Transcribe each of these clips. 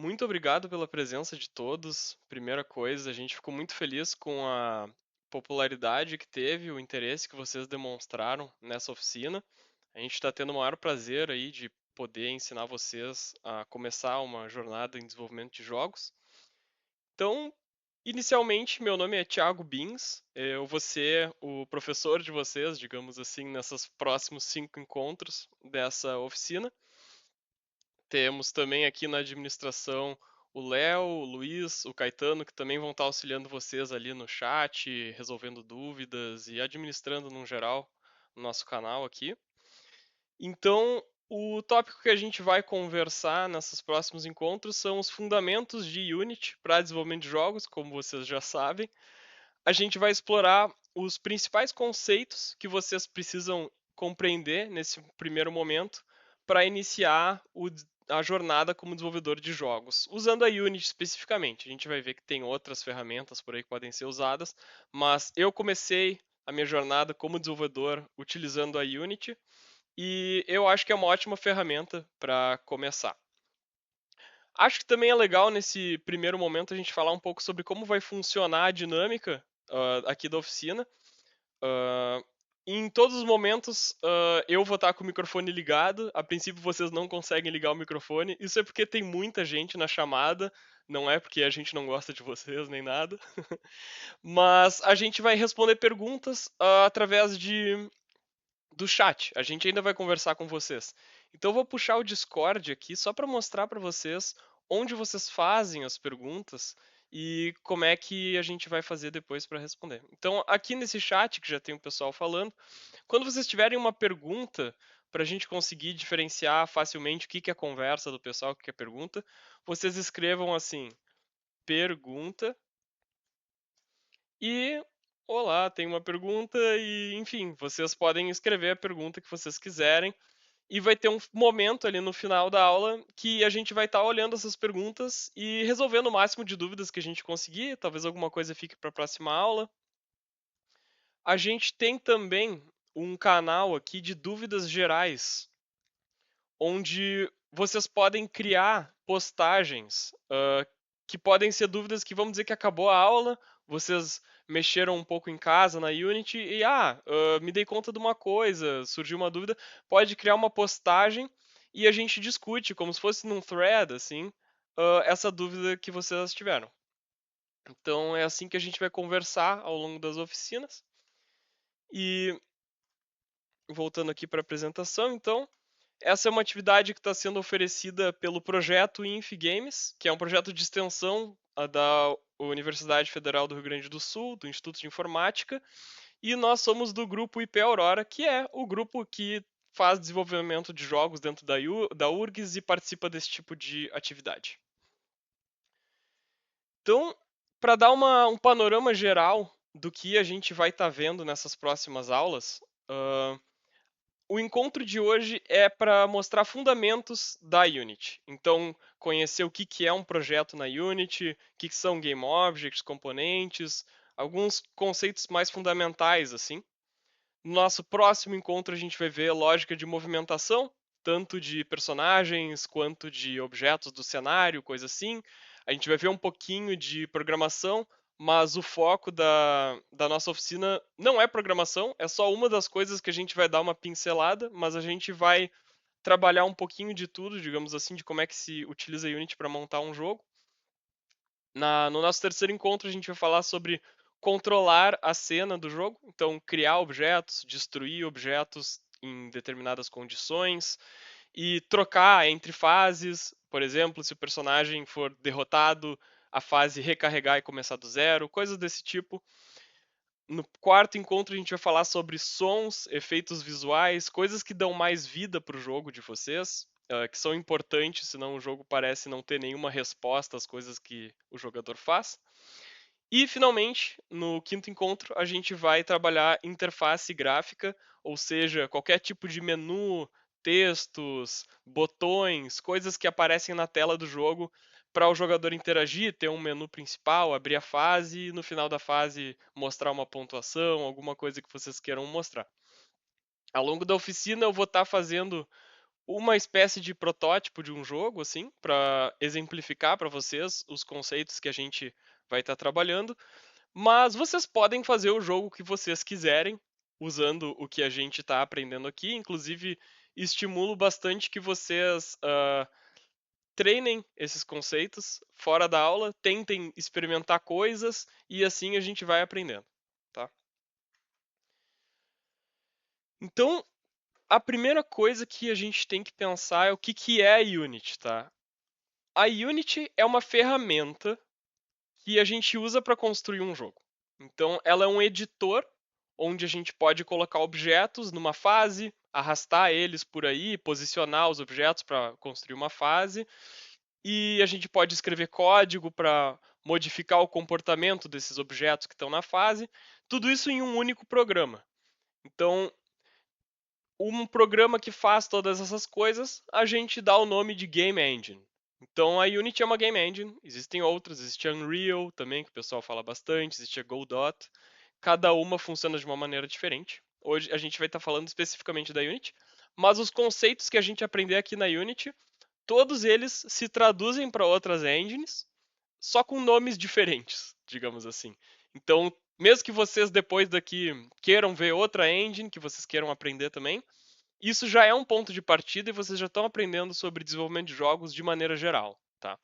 muito obrigado pela presença de todos. Primeira coisa, a gente ficou muito feliz com a popularidade que teve, o interesse que vocês demonstraram nessa oficina. A gente está tendo o maior prazer aí de poder ensinar vocês a começar uma jornada em desenvolvimento de jogos. Então, inicialmente, meu nome é Thiago Bins. Eu vou ser o professor de vocês, digamos assim, nesses próximos 5 encontros dessa oficina. Temos também aqui na administração o Léo, o Luiz, o Caetano, que também vão estar auxiliando vocês ali no chat, resolvendo dúvidas e administrando no geral o nosso canal aqui. Então, o tópico que a gente vai conversar nesses próximos encontros são os fundamentos de Unity para desenvolvimento de jogos, como vocês já sabem. A gente vai explorar os principais conceitos que vocês precisam compreender nesse primeiro momento para iniciar a jornada como desenvolvedor de jogos, usando a Unity especificamente. A gente vai ver que tem outras ferramentas por aí que podem ser usadas, mas eu comecei a minha jornada como desenvolvedor utilizando a Unity e eu acho que é uma ótima ferramenta para começar. Acho que também é legal nesse primeiro momento a gente falar um pouco sobre como vai funcionar a dinâmica aqui da oficina. Uh, em todos os momentos eu vou estar com o microfone ligado. A princípio vocês não conseguem ligar o microfone. Isso é porque tem muita gente na chamada. Não é porque a gente não gosta de vocês nem nada. Mas a gente vai responder perguntas através do chat. A gente ainda vai conversar com vocês. Então eu vou puxar o Discord aqui só para mostrar para vocês onde vocês fazem as perguntas e como é que a gente vai fazer depois para responder. Então aqui nesse chat que já tem o pessoal falando, quando vocês tiverem uma pergunta para a gente conseguir diferenciar facilmente o que é conversa do pessoal, o que é pergunta, vocês escrevam assim: pergunta e olá, tem uma pergunta e, enfim, vocês podem escrever a pergunta que vocês quiserem e vai ter um momento ali no final da aula que a gente vai estar olhando essas perguntas e resolvendo o máximo de dúvidas que a gente conseguir, talvez alguma coisa fique para a próxima aula. A gente tem também um canal aqui de dúvidas gerais, onde vocês podem criar postagens que podem ser dúvidas que vamos dizer que acabou a aula, vocês mexeram um pouco em casa na Unity e me dei conta de uma coisa, surgiu uma dúvida, pode criar uma postagem e a gente discute como se fosse num thread assim, essa dúvida que vocês tiveram. Então é assim que a gente vai conversar ao longo das oficinas. E voltando aqui para a apresentação, então, essa é uma atividade que está sendo oferecida pelo projeto InfGames, que é um projeto de extensão da Universidade Federal do Rio Grande do Sul, do Instituto de Informática, e nós somos do grupo IP Aurora, que é o grupo que faz desenvolvimento de jogos dentro da URGS e participa desse tipo de atividade. Então, para dar um panorama geral do que a gente vai estar vendo nessas próximas aulas, o encontro de hoje é para mostrar fundamentos da Unity. Então, conhecer o que é um projeto na Unity, o que são game objects, componentes, alguns conceitos mais fundamentais assim. No nosso próximo encontro a gente vai ver lógica de movimentação, tanto de personagens quanto de objetos do cenário, coisa assim. A gente vai ver um pouquinho de programação, mas o foco da nossa oficina não é programação, é só uma das coisas que a gente vai dar uma pincelada, mas a gente vai trabalhar um pouquinho de tudo, digamos assim, de como é que se utiliza a Unity para montar um jogo. No nosso terceiro encontro, a gente vai falar sobre controlar a cena do jogo, então criar objetos, destruir objetos em determinadas condições e trocar entre fases. Por exemplo, se o personagem for derrotado, a fase recarregar e começar do zero, coisas desse tipo. No quarto encontro, a gente vai falar sobre sons, efeitos visuais, coisas que dão mais vida para o jogo de vocês, que são importantes, senão o jogo parece não ter nenhuma resposta às coisas que o jogador faz. E, finalmente, no quinto encontro, a gente vai trabalhar interface gráfica, ou seja, qualquer tipo de menu, textos, botões, coisas que aparecem na tela do jogo para o jogador interagir, ter um menu principal, abrir a fase e no final da fase mostrar uma pontuação, alguma coisa que vocês queiram mostrar. Ao longo da oficina eu vou estar fazendo uma espécie de protótipo de um jogo, assim, para exemplificar para vocês os conceitos que a gente vai estar trabalhando. Mas vocês podem fazer o jogo que vocês quiserem, usando o que a gente está aprendendo aqui. Inclusive, estimulo bastante que vocês treinem esses conceitos fora da aula, tentem experimentar coisas e assim a gente vai aprendendo, tá? Então, a primeira coisa que a gente tem que pensar é o que que é a Unity, tá? A Unity é uma ferramenta que a gente usa para construir um jogo. Então, ela é um editor onde a gente pode colocar objetos numa fase, arrastar eles por aí, posicionar os objetos para construir uma fase, e a gente pode escrever código para modificar o comportamento desses objetos que estão na fase, tudo isso em um único programa. Então, um programa que faz todas essas coisas, a gente dá o nome de Game Engine. Então a Unity é uma Game Engine, existem outras, existe a Unreal também, que o pessoal fala bastante, existe a Godot. Cada uma funciona de uma maneira diferente. Hoje a gente vai estar falando especificamente da Unity, mas os conceitos que a gente aprender aqui na Unity, todos eles se traduzem para outras engines, só com nomes diferentes, digamos assim. Então, mesmo que vocês depois daqui queiram ver outra engine, que vocês queiram aprender também, isso já é um ponto de partida e vocês já estão aprendendo sobre desenvolvimento de jogos de maneira geral, tá?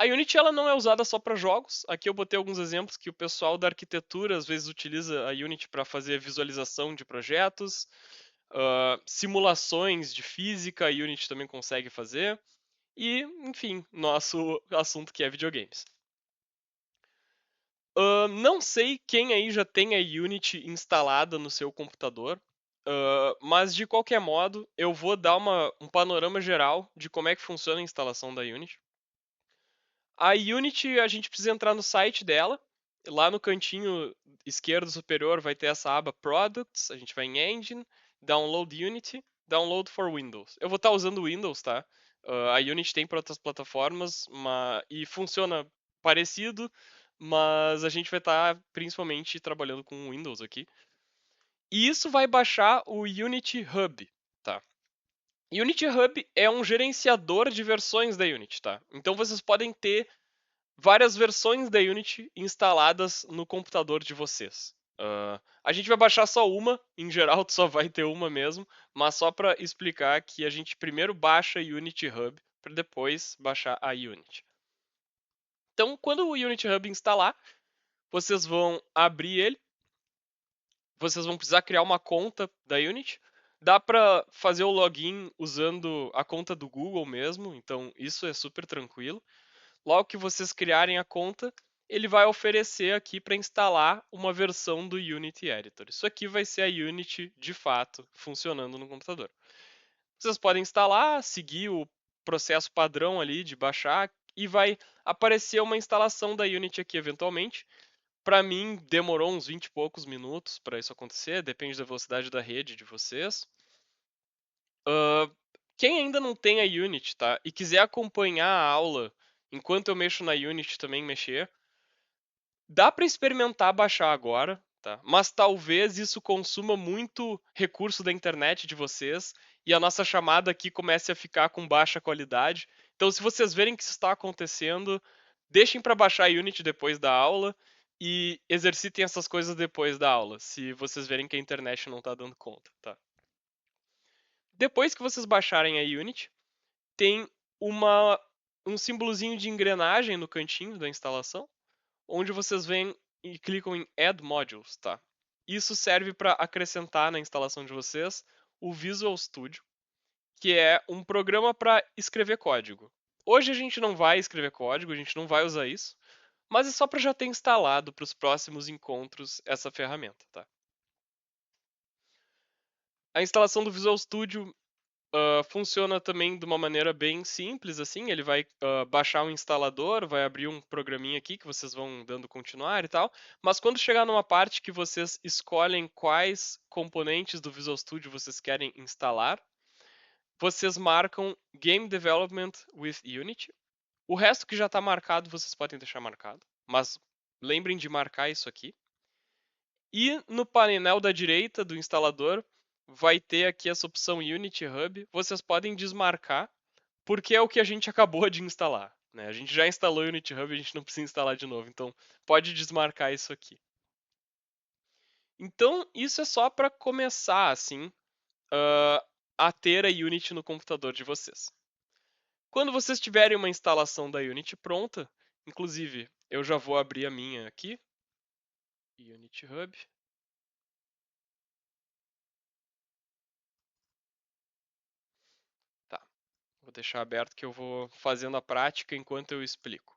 A Unity ela não é usada só para jogos. Aqui eu botei alguns exemplos que o pessoal da arquitetura às vezes utiliza a Unity para fazer visualização de projetos, simulações de física, a Unity também consegue fazer. E, enfim, nosso assunto que é videogames. Não sei quem aí já tem a Unity instalada no seu computador, mas de qualquer modo eu vou dar um panorama geral de como é que funciona a instalação da Unity. A Unity, a gente precisa entrar no site dela. Lá no cantinho esquerdo superior vai ter essa aba Products. A gente vai em Engine, Download Unity, Download for Windows. Eu vou estar usando o Windows, tá? A Unity tem para outras plataformas e funciona parecido, mas a gente vai estar principalmente trabalhando com o Windows aqui. E isso vai baixar o Unity Hub, tá? Unity Hub é um gerenciador de versões da Unity, tá? Então vocês podem ter várias versões da Unity instaladas no computador de vocês. A gente vai baixar só uma, em geral tu só vai ter uma mesmo, mas só para explicar que a gente primeiro baixa Unity Hub para depois baixar a Unity. Então, quando o Unity Hub instalar, vocês vão abrir ele, vocês vão precisar criar uma conta da Unity. Dá para fazer o login usando a conta do Google mesmo, então isso é super tranquilo. Logo que vocês criarem a conta, ele vai oferecer aqui para instalar uma versão do Unity Editor. Isso aqui vai ser a Unity de fato funcionando no computador. Vocês podem instalar, seguir o processo padrão ali de baixar e vai aparecer uma instalação da Unity aqui eventualmente. Para mim, demorou uns 20 e poucos minutos para isso acontecer, depende da velocidade da rede de vocês. Quem ainda não tem a Unity, tá? E quiser acompanhar a aula enquanto eu mexo na Unity também mexer, dá para experimentar baixar agora, tá? Mas talvez isso consuma muito recurso da internet de vocês e a nossa chamada aqui comece a ficar com baixa qualidade. Então, se vocês verem que isso está acontecendo, deixem para baixar a Unity depois da aula e exercitem essas coisas depois da aula, se vocês verem que a internet não está dando conta, tá? Depois que vocês baixarem a Unity, tem um símbolozinho de engrenagem no cantinho da instalação, onde vocês vêm e clicam em Add Modules, tá? Isso serve para acrescentar na instalação de vocês o Visual Studio, que é um programa para escrever código. Hoje a gente não vai escrever código, a gente não vai usar isso, mas é só para já ter instalado para os próximos encontros essa ferramenta, tá? A instalação do Visual Studio funciona também de uma maneira bem simples, assim. Ele vai baixar um instalador, vai abrir um programinha aqui que vocês vão dando continuar e tal. Mas quando chegar numa parte que vocês escolhem quais componentes do Visual Studio vocês querem instalar, vocês marcam Game Development with Unity. O resto que já está marcado, vocês podem deixar marcado. Mas lembrem de marcar isso aqui. E no painel da direita do instalador, vai ter aqui essa opção Unity Hub. Vocês podem desmarcar, porque é o que a gente acabou de instalar, né? A gente já instalou o Unity Hub, a gente não precisa instalar de novo. Então, pode desmarcar isso aqui. Então, isso é só para começar, assim, a ter a Unity no computador de vocês. Quando vocês tiverem uma instalação da Unity pronta, inclusive, eu já vou abrir a minha aqui, Unity Hub. Tá, vou deixar aberto que eu vou fazendo a prática enquanto eu explico.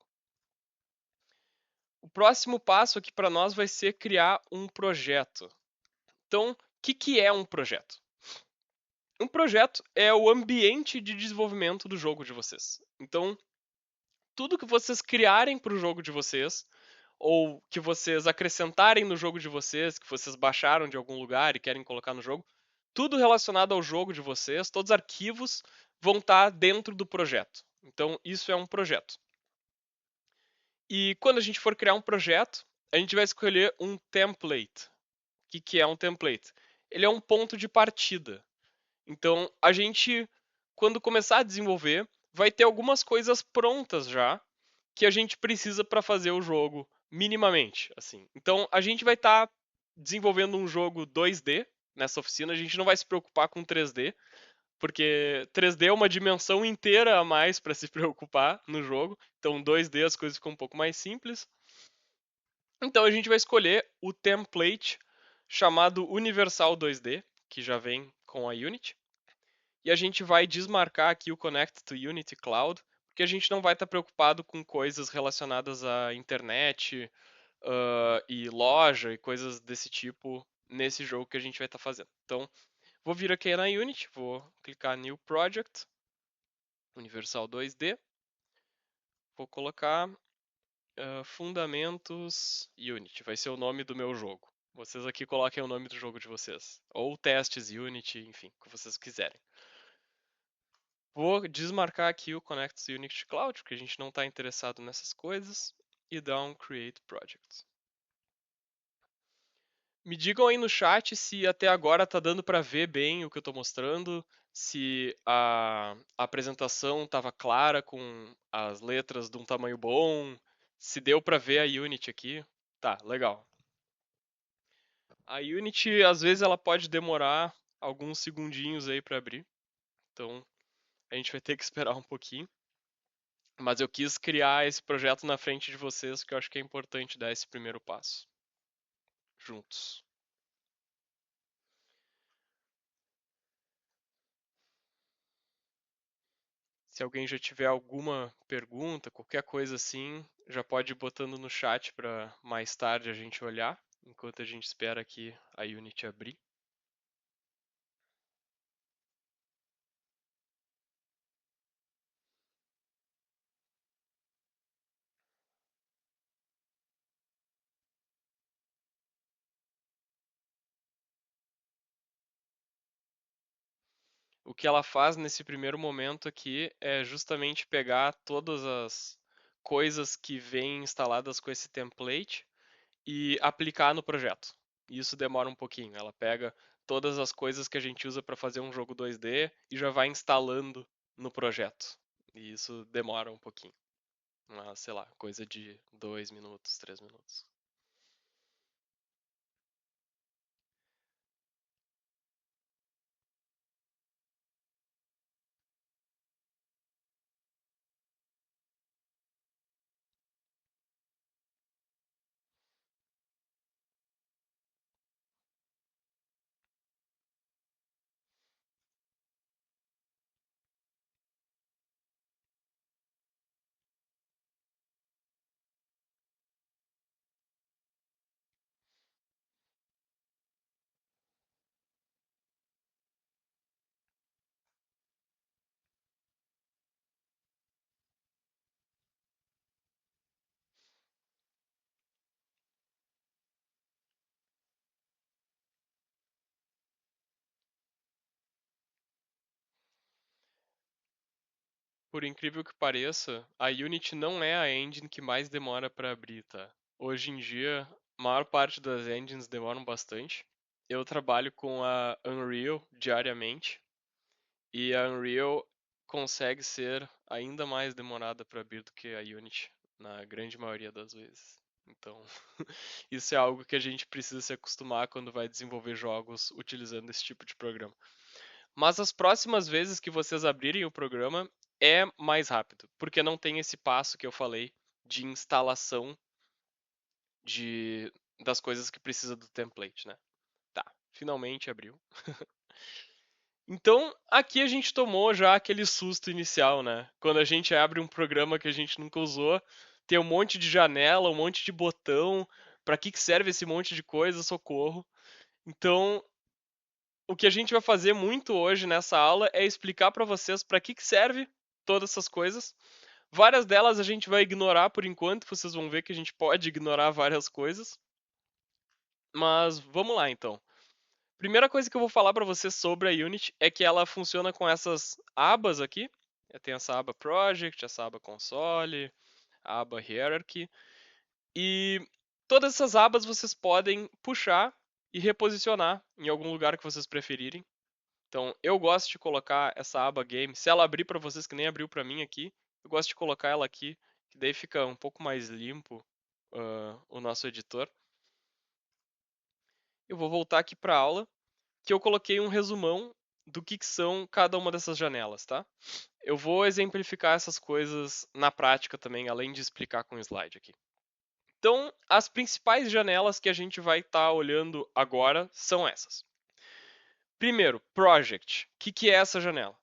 O próximo passo aqui para nós vai ser criar um projeto. Então, o que é um projeto? Um projeto é o ambiente de desenvolvimento do jogo de vocês. Então, tudo que vocês criarem para o jogo de vocês, ou que vocês acrescentarem no jogo de vocês, que vocês baixaram de algum lugar e querem colocar no jogo, tudo relacionado ao jogo de vocês, todos os arquivos vão estar dentro do projeto. Então, isso é um projeto. E quando a gente for criar um projeto, a gente vai escolher um template. O que é um template? Ele é um ponto de partida. Então, a gente, quando começar a desenvolver, vai ter algumas coisas prontas já que a gente precisa para fazer o jogo minimamente, assim. Então, a gente vai estar desenvolvendo um jogo 2D nessa oficina, a gente não vai se preocupar com 3D, porque 3D é uma dimensão inteira a mais para se preocupar no jogo. Então, 2D as coisas ficam um pouco mais simples. Então, a gente vai escolher o template chamado Universal 2D, que já vem com a Unity. E a gente vai desmarcar aqui o Connect to Unity Cloud, porque a gente não vai estar preocupado com coisas relacionadas à internet e loja e coisas desse tipo nesse jogo que a gente vai estar fazendo. Então, vou vir aqui na Unity, vou clicar New Project, Universal 2D, vou colocar Fundamentos Unity, vai ser o nome do meu jogo. Vocês aqui coloquem o nome do jogo de vocês, ou testes Unity, enfim, o que vocês quiserem. Vou desmarcar aqui o Connect to Unity Cloud, porque a gente não está interessado nessas coisas, e dar um Create Project. Me digam aí no chat se até agora tá dando para ver bem o que eu estou mostrando, se a apresentação estava clara com as letras de um tamanho bom, se deu para ver a Unity aqui. Tá, legal. A Unity às vezes ela pode demorar alguns segundinhos aí para abrir, então a gente vai ter que esperar um pouquinho. Mas eu quis criar esse projeto na frente de vocês, porque eu acho que é importante dar esse primeiro passo juntos. Se alguém já tiver alguma pergunta, qualquer coisa assim, já pode ir botando no chat para mais tarde a gente olhar, enquanto a gente espera aqui a Unity abrir. O que ela faz nesse primeiro momento aqui é justamente pegar todas as coisas que vêm instaladas com esse template e aplicar no projeto. Isso demora um pouquinho. Ela pega todas as coisas que a gente usa para fazer um jogo 2D e já vai instalando no projeto. E isso demora um pouquinho. Mas, sei lá, coisa de 2 minutos, 3 minutos. Por incrível que pareça, a Unity não é a engine que mais demora para abrir, tá? Hoje em dia, a maior parte das engines demoram bastante. eu trabalho com a Unreal diariamente e a Unreal consegue ser ainda mais demorada para abrir do que a Unity, na grande maioria das vezes. Então, isso é algo que a gente precisa se acostumar quando vai desenvolver jogos utilizando esse tipo de programa. Mas as próximas vezes que vocês abrirem o programa é mais rápido, porque não tem esse passo que eu falei de instalação das coisas que precisa do template, né? Tá, finalmente abriu. Então, aqui a gente tomou já aquele susto inicial, né? Quando a gente abre um programa que a gente nunca usou, tem um monte de janela, um monte de botão. Pra que serve esse monte de coisa? Socorro. Então, o que a gente vai fazer muito hoje nessa aula é explicar pra vocês pra que serve todas essas coisas. Várias delas a gente vai ignorar por enquanto, vocês vão ver que a gente pode ignorar várias coisas. Mas vamos lá então. Primeira coisa que eu vou falar para vocês sobre a Unity é que ela funciona com essas abas aqui. Tem essa aba Project, essa aba Console, a aba Hierarchy. E todas essas abas vocês podem puxar e reposicionar em algum lugar que vocês preferirem. Então, eu gosto de colocar essa aba Game. Se ela abrir para vocês, que nem abriu para mim aqui, eu gosto de colocar ela aqui, que daí fica um pouco mais limpo o nosso editor. Eu vou voltar aqui para a aula, que eu coloquei um resumão do que são cada uma dessas janelas, tá? Eu vou exemplificar essas coisas na prática também, além de explicar com o slide aqui. Então, as principais janelas que a gente vai estar olhando agora são essas. Primeiro, Project. O que é essa janela?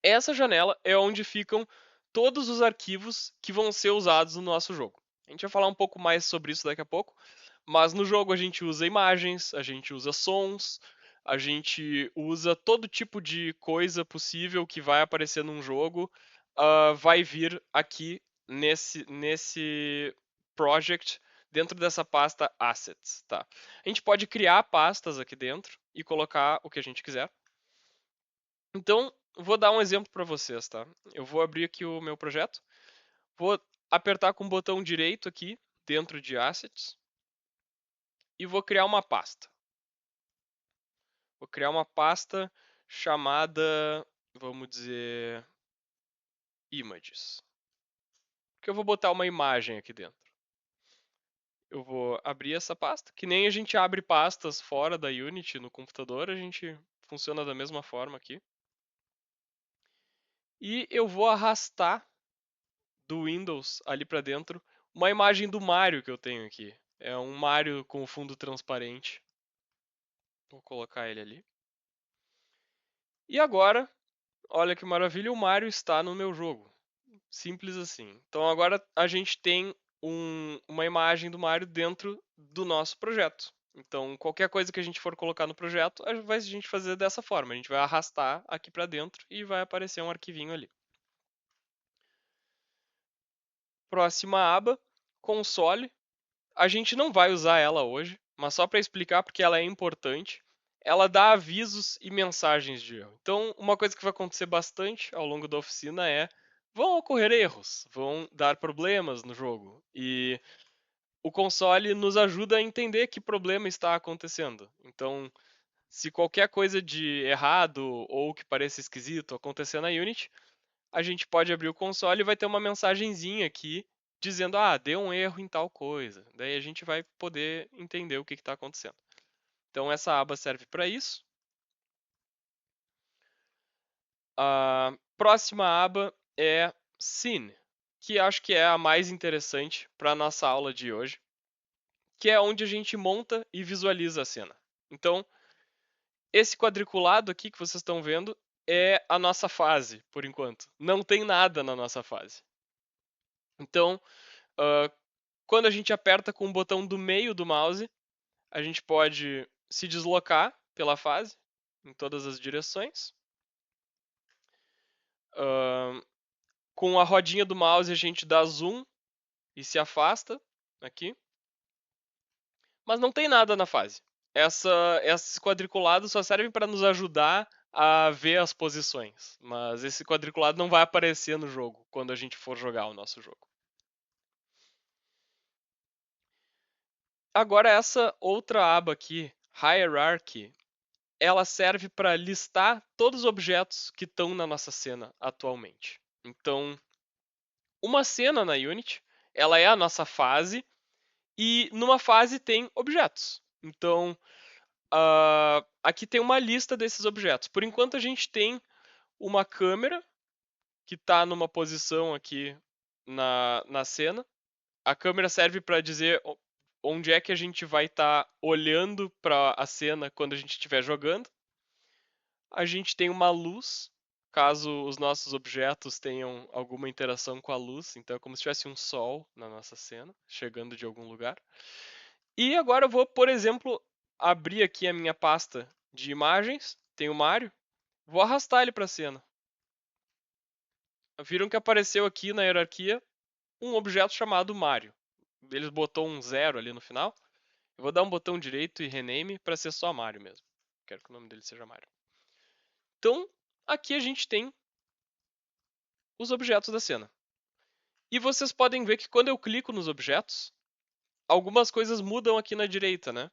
Essa janela é onde ficam todos os arquivos que vão ser usados no nosso jogo. A gente vai falar um pouco mais sobre isso daqui a pouco, mas no jogo a gente usa imagens, a gente usa sons, a gente usa todo tipo de coisa possível que vai aparecer num jogo, vai vir aqui nesse project, dentro dessa pasta assets, tá? A gente pode criar pastas aqui dentro e colocar o que a gente quiser. Então, vou dar um exemplo para vocês, tá? Eu vou abrir aqui o meu projeto, vou apertar com o botão direito aqui dentro de assets e vou criar uma pasta. Vou criar uma pasta chamada, vamos dizer, images. Porque eu vou botar uma imagem aqui dentro. Eu vou abrir essa pasta, que nem a gente abre pastas fora da Unity no computador, a gente funciona da mesma forma aqui. E eu vou arrastar do Windows ali para dentro uma imagem do Mario que eu tenho aqui. É um Mario com fundo transparente. Vou colocar ele ali. E agora, olha que maravilha, o Mario está no meu jogo. Simples assim. Então agora a gente tem uma imagem do Mario dentro do nosso projeto. Então qualquer coisa que a gente for colocar no projeto, a gente fazer dessa forma. A gente vai arrastar aqui para dentro e vai aparecer um arquivinho ali. Próxima aba, console. A gente não vai usar ela hoje, mas só para explicar porque ela é importante. Ela dá avisos e mensagens de erro. Então, uma coisa que vai acontecer bastante ao longo da oficina é vão ocorrer erros, vão dar problemas no jogo. E o console nos ajuda a entender que problema está acontecendo. Então, se qualquer coisa de errado ou que pareça esquisito acontecer na Unity, a gente pode abrir o console e vai ter uma mensagenzinha aqui dizendo, deu um erro em tal coisa. Daí a gente vai poder entender o que está acontecendo. Então essa aba serve para isso. A próxima aba é Scene, que acho que é a mais interessante para a nossa aula de hoje, que é onde a gente monta e visualiza a cena. Então, esse quadriculado aqui que vocês estão vendo é a nossa fase, por enquanto. Não tem nada na nossa fase. Então, quando a gente aperta com o botão do meio do mouse, a gente pode se deslocar pela fase em todas as direções. Com a rodinha do mouse a gente dá zoom e se afasta aqui. Mas não tem nada na fase. Esses quadriculados só servem para nos ajudar a ver as posições. Mas esse quadriculado não vai aparecer no jogo quando a gente for jogar o nosso jogo. Agora essa outra aba aqui, hierarchy, ela serve para listar todos os objetos que estão na nossa cena atualmente. Então, uma cena na Unity, ela é a nossa fase, e numa fase tem objetos. Então, aqui tem uma lista desses objetos. Por enquanto, a gente tem uma câmera que está numa posição aqui na cena. A câmera serve para dizer onde é que a gente vai estar olhando para a cena quando a gente estiver jogando. A gente tem uma luz, caso os nossos objetos tenham alguma interação com a luz. Então é como se tivesse um sol na nossa cena, chegando de algum lugar. E agora eu vou, por exemplo, abrir aqui a minha pasta de imagens. Tem o Mario. Vou arrastar ele para a cena. Viram que apareceu aqui na hierarquia um objeto chamado Mario. Eles botou um 0 ali no final. Eu vou dar um botão direito e rename para ser só Mario mesmo. Quero que o nome dele seja Mario. Então, aqui a gente tem os objetos da cena. E vocês podem ver que quando eu clico nos objetos, algumas coisas mudam aqui na direita, né?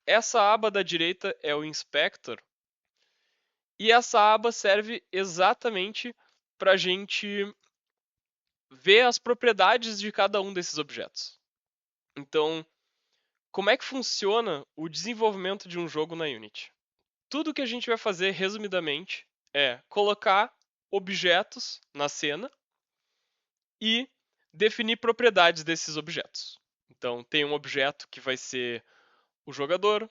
Essa aba da direita é o Inspector. E essa aba serve exatamente para a gente ver as propriedades de cada um desses objetos. Então, como é que funciona o desenvolvimento de um jogo na Unity? Tudo que a gente vai fazer, resumidamente, é colocar objetos na cena e definir propriedades desses objetos. Então, tem um objeto que vai ser o jogador,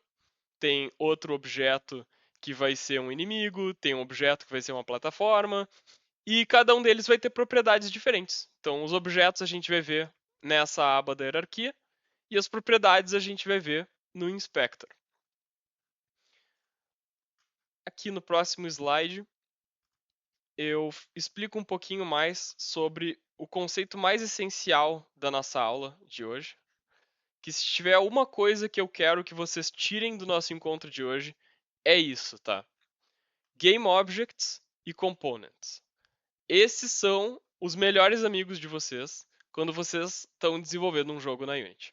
tem outro objeto que vai ser um inimigo, tem um objeto que vai ser uma plataforma, e cada um deles vai ter propriedades diferentes. Então, os objetos a gente vai ver nessa aba da hierarquia, e as propriedades a gente vai ver no Inspector. Aqui no próximo slide, eu explico um pouquinho mais sobre o conceito mais essencial da nossa aula de hoje. Que se tiver uma coisa que eu quero que vocês tirem do nosso encontro de hoje, é isso, tá? Game Objects e Components. Esses são os melhores amigos de vocês quando vocês estão desenvolvendo um jogo na Unity.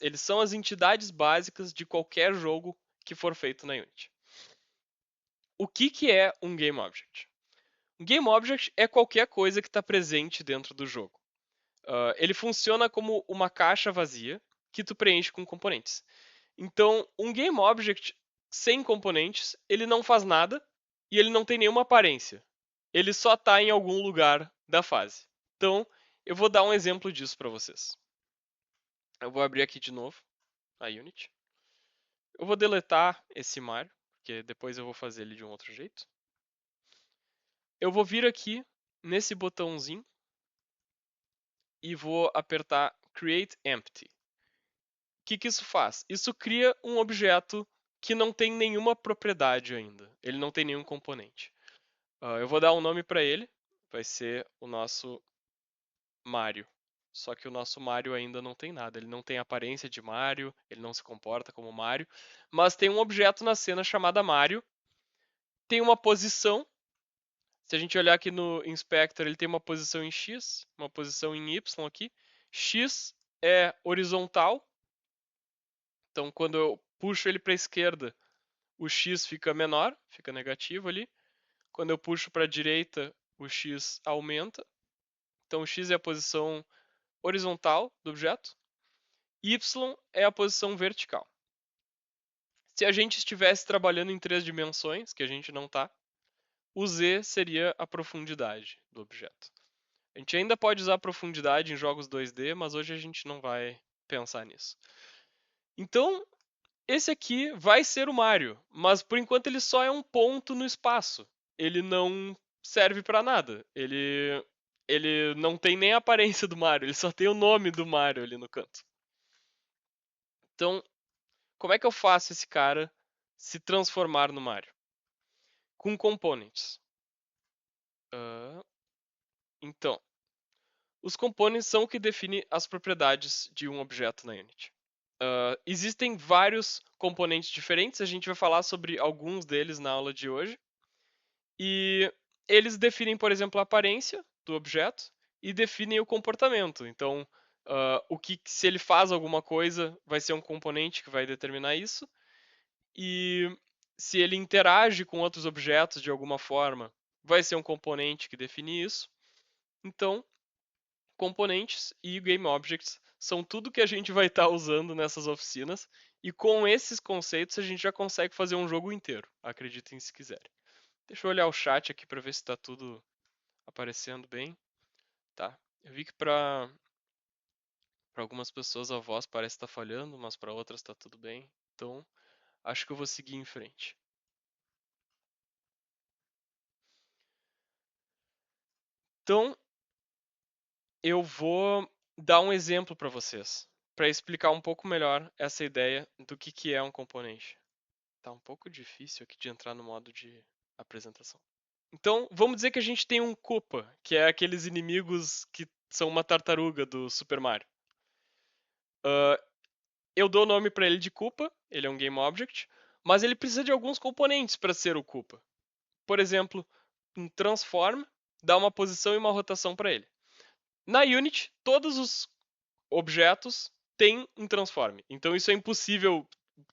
Eles são as entidades básicas de qualquer jogo que for feito na Unity. O que é um Game Object? Um Game Object é qualquer coisa que está presente dentro do jogo. Ele funciona como uma caixa vazia que tu preenche com componentes. Então, um Game Object sem componentes, ele não faz nada e ele não tem nenhuma aparência. Ele só está em algum lugar da fase. Então, eu vou dar um exemplo disso para vocês. Eu vou abrir aqui de novo a Unity. Eu vou deletar esse Mario, porque depois eu vou fazer ele de um outro jeito. Eu vou vir aqui nesse botãozinho e vou apertar Create Empty. O que isso faz? Isso cria um objeto que não tem nenhuma propriedade ainda. Ele não tem nenhum componente. Eu vou dar um nome para ele. Vai ser o nosso Mario. Só que o nosso Mario ainda não tem nada. Ele não tem aparência de Mario, ele não se comporta como Mario. Mas tem um objeto na cena chamado Mario. Tem uma posição. Se a gente olhar aqui no Inspector, ele tem uma posição em X, uma posição em Y aqui. X é horizontal. Então, quando eu puxo ele para a esquerda, o X fica menor, fica negativo ali. Quando eu puxo para a direita, o X aumenta. Então, o X é a posição horizontal do objeto. Y é a posição vertical. Se a gente estivesse trabalhando em 3 dimensões, que a gente não está, o Z seria a profundidade do objeto. A gente ainda pode usar profundidade em jogos 2D, mas hoje a gente não vai pensar nisso. Então, esse aqui vai ser o Mario, mas por enquanto ele só é um ponto no espaço. Ele não serve para nada. Ele não tem nem a aparência do Mario, ele só tem o nome do Mario ali no canto. Então, como é que eu faço esse cara se transformar no Mario? Com components. Então, os components são o que definem as propriedades de um objeto na Unity. Existem vários componentes diferentes, a gente vai falar sobre alguns deles na aula de hoje. E eles definem, por exemplo, a aparência do objeto e definem o comportamento. Então, se ele faz alguma coisa, vai ser um componente que vai determinar isso. e se ele interage com outros objetos de alguma forma, vai ser um componente que define isso. Então, componentes e GameObjects são tudo que a gente vai estar usando nessas oficinas, e com esses conceitos a gente já consegue fazer um jogo inteiro, acreditem se quiserem. Deixa eu olhar o chat aqui para ver se está tudo aparecendo bem. Tá. Eu vi que para algumas pessoas a voz parece estar falhando, mas para outras está tudo bem. Então, acho que eu vou seguir em frente. Então, eu vou dar um exemplo para vocês, para explicar um pouco melhor essa ideia do que é um componente. Tá um pouco difícil aqui de entrar no modo de apresentação. Então, vamos dizer que a gente tem um Koopa, que é aqueles inimigos que são uma tartaruga do Super Mario. Eu dou o nome para ele de Koopa, ele é um Game Object, mas ele precisa de alguns componentes para ser o Koopa. Por exemplo, um Transform dá uma posição e uma rotação para ele. Na Unity, todos os objetos têm um Transform, então isso é impossível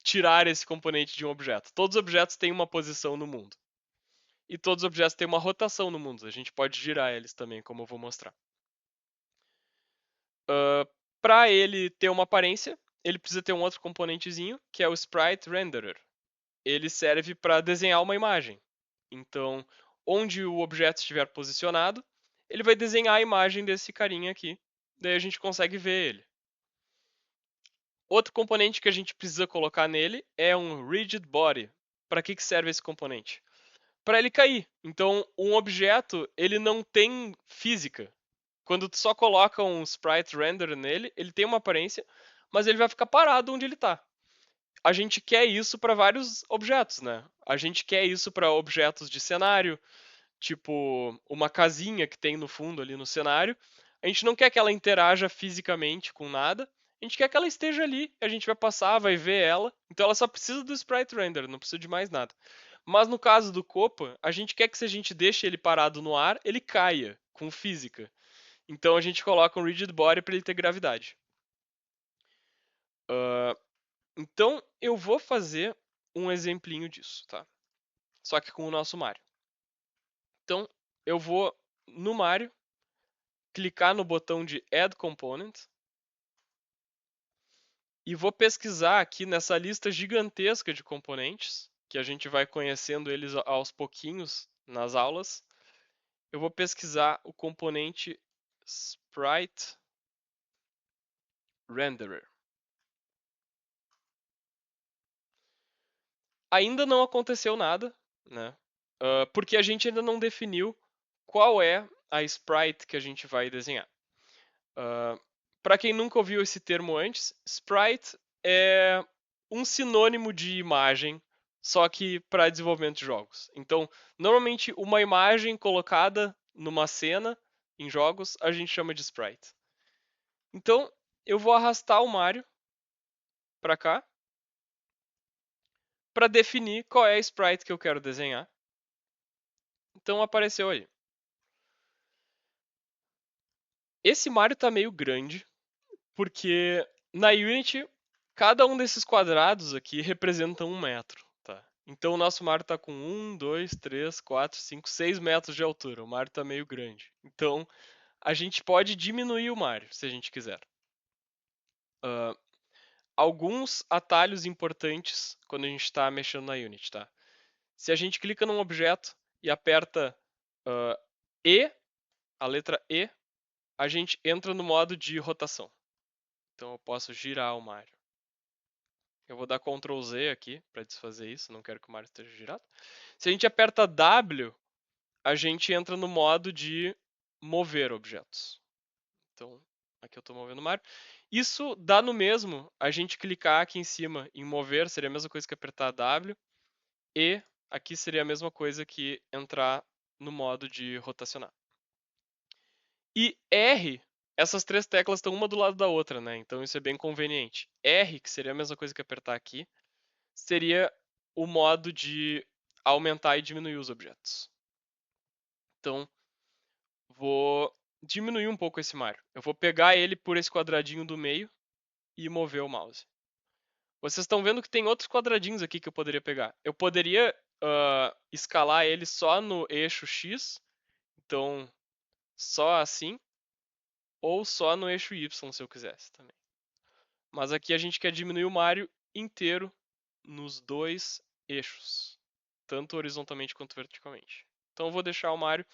tirar esse componente de um objeto. Todos os objetos têm uma posição no mundo. E todos os objetos têm uma rotação no mundo. A gente pode girar eles também, como eu vou mostrar. Para ele ter uma aparência, ele precisa ter um outro componentezinho, que é o Sprite Renderer. Ele serve para desenhar uma imagem. Então, onde o objeto estiver posicionado, ele vai desenhar a imagem desse carinha aqui. Daí a gente consegue ver ele. Outro componente que a gente precisa colocar nele é um Rigid Body. Para que serve esse componente? Para ele cair. Então, um objeto, ele não tem física. Quando tu só coloca um sprite render nele, ele tem uma aparência, mas ele vai ficar parado onde ele está. A gente quer isso para vários objetos, né? A gente quer isso para objetos de cenário, tipo uma casinha que tem no fundo ali no cenário. A gente não quer que ela interaja fisicamente com nada. A gente quer que ela esteja ali, a gente vai passar, vai ver ela. Então ela só precisa do sprite render, não precisa de mais nada. Mas no caso do Copa, a gente quer que se a gente deixa ele parado no ar, ele caia com física. Então a gente coloca um rigid body para ele ter gravidade. Então eu vou fazer um exemplinho disso, tá? Só que com o nosso Mario. Então eu vou no Mario, clicar no botão de Add Component e vou pesquisar aqui nessa lista gigantesca de componentes, que a gente vai conhecendo eles aos pouquinhos nas aulas. Eu vou pesquisar o componente Sprite Renderer. Ainda não aconteceu nada, né? Porque a gente ainda não definiu qual é a sprite que a gente vai desenhar. Para quem nunca ouviu esse termo antes, sprite é um sinônimo de imagem, só que para desenvolvimento de jogos. Então, normalmente uma imagem colocada numa cena em jogos a gente chama de sprite. Então, eu vou arrastar o Mario para cá para definir qual é a sprite que eu quero desenhar. Então apareceu aí. Esse Mario tá meio grande, porque na Unity, cada um desses quadrados aqui representa 1 metro, tá? Então o nosso Mario tá com 1, 2, 3, 4, 5, 6 metros de altura. O Mario tá meio grande. Então a gente pode diminuir o Mario, se a gente quiser. Alguns atalhos importantes quando a gente está mexendo na Unity, tá? Se a gente clica num objeto e aperta E, a letra E, a gente entra no modo de rotação. Então eu posso girar o Mario. Eu vou dar Ctrl Z aqui para desfazer isso, não quero que o Mario esteja girado. Se a gente aperta W, a gente entra no modo de mover objetos. Então, aqui eu estou movendo o Mario. Isso dá no mesmo a gente clicar aqui em cima em mover, seria a mesma coisa que apertar W. E aqui seria a mesma coisa que entrar no modo de rotacionar. E R, essas três teclas estão uma do lado da outra, né? Então isso é bem conveniente. R, que seria a mesma coisa que apertar aqui, seria o modo de aumentar e diminuir os objetos. Então, vou diminuir um pouco esse Mario. Eu vou pegar ele por esse quadradinho do meio e mover o mouse. Vocês estão vendo que tem outros quadradinhos aqui que eu poderia pegar. Eu poderia escalar ele só no eixo X, então só assim, ou só no eixo Y se eu quisesse também. Mas aqui a gente quer diminuir o Mario inteiro nos dois eixos, tanto horizontalmente quanto verticalmente. Então eu vou deixar o Mario.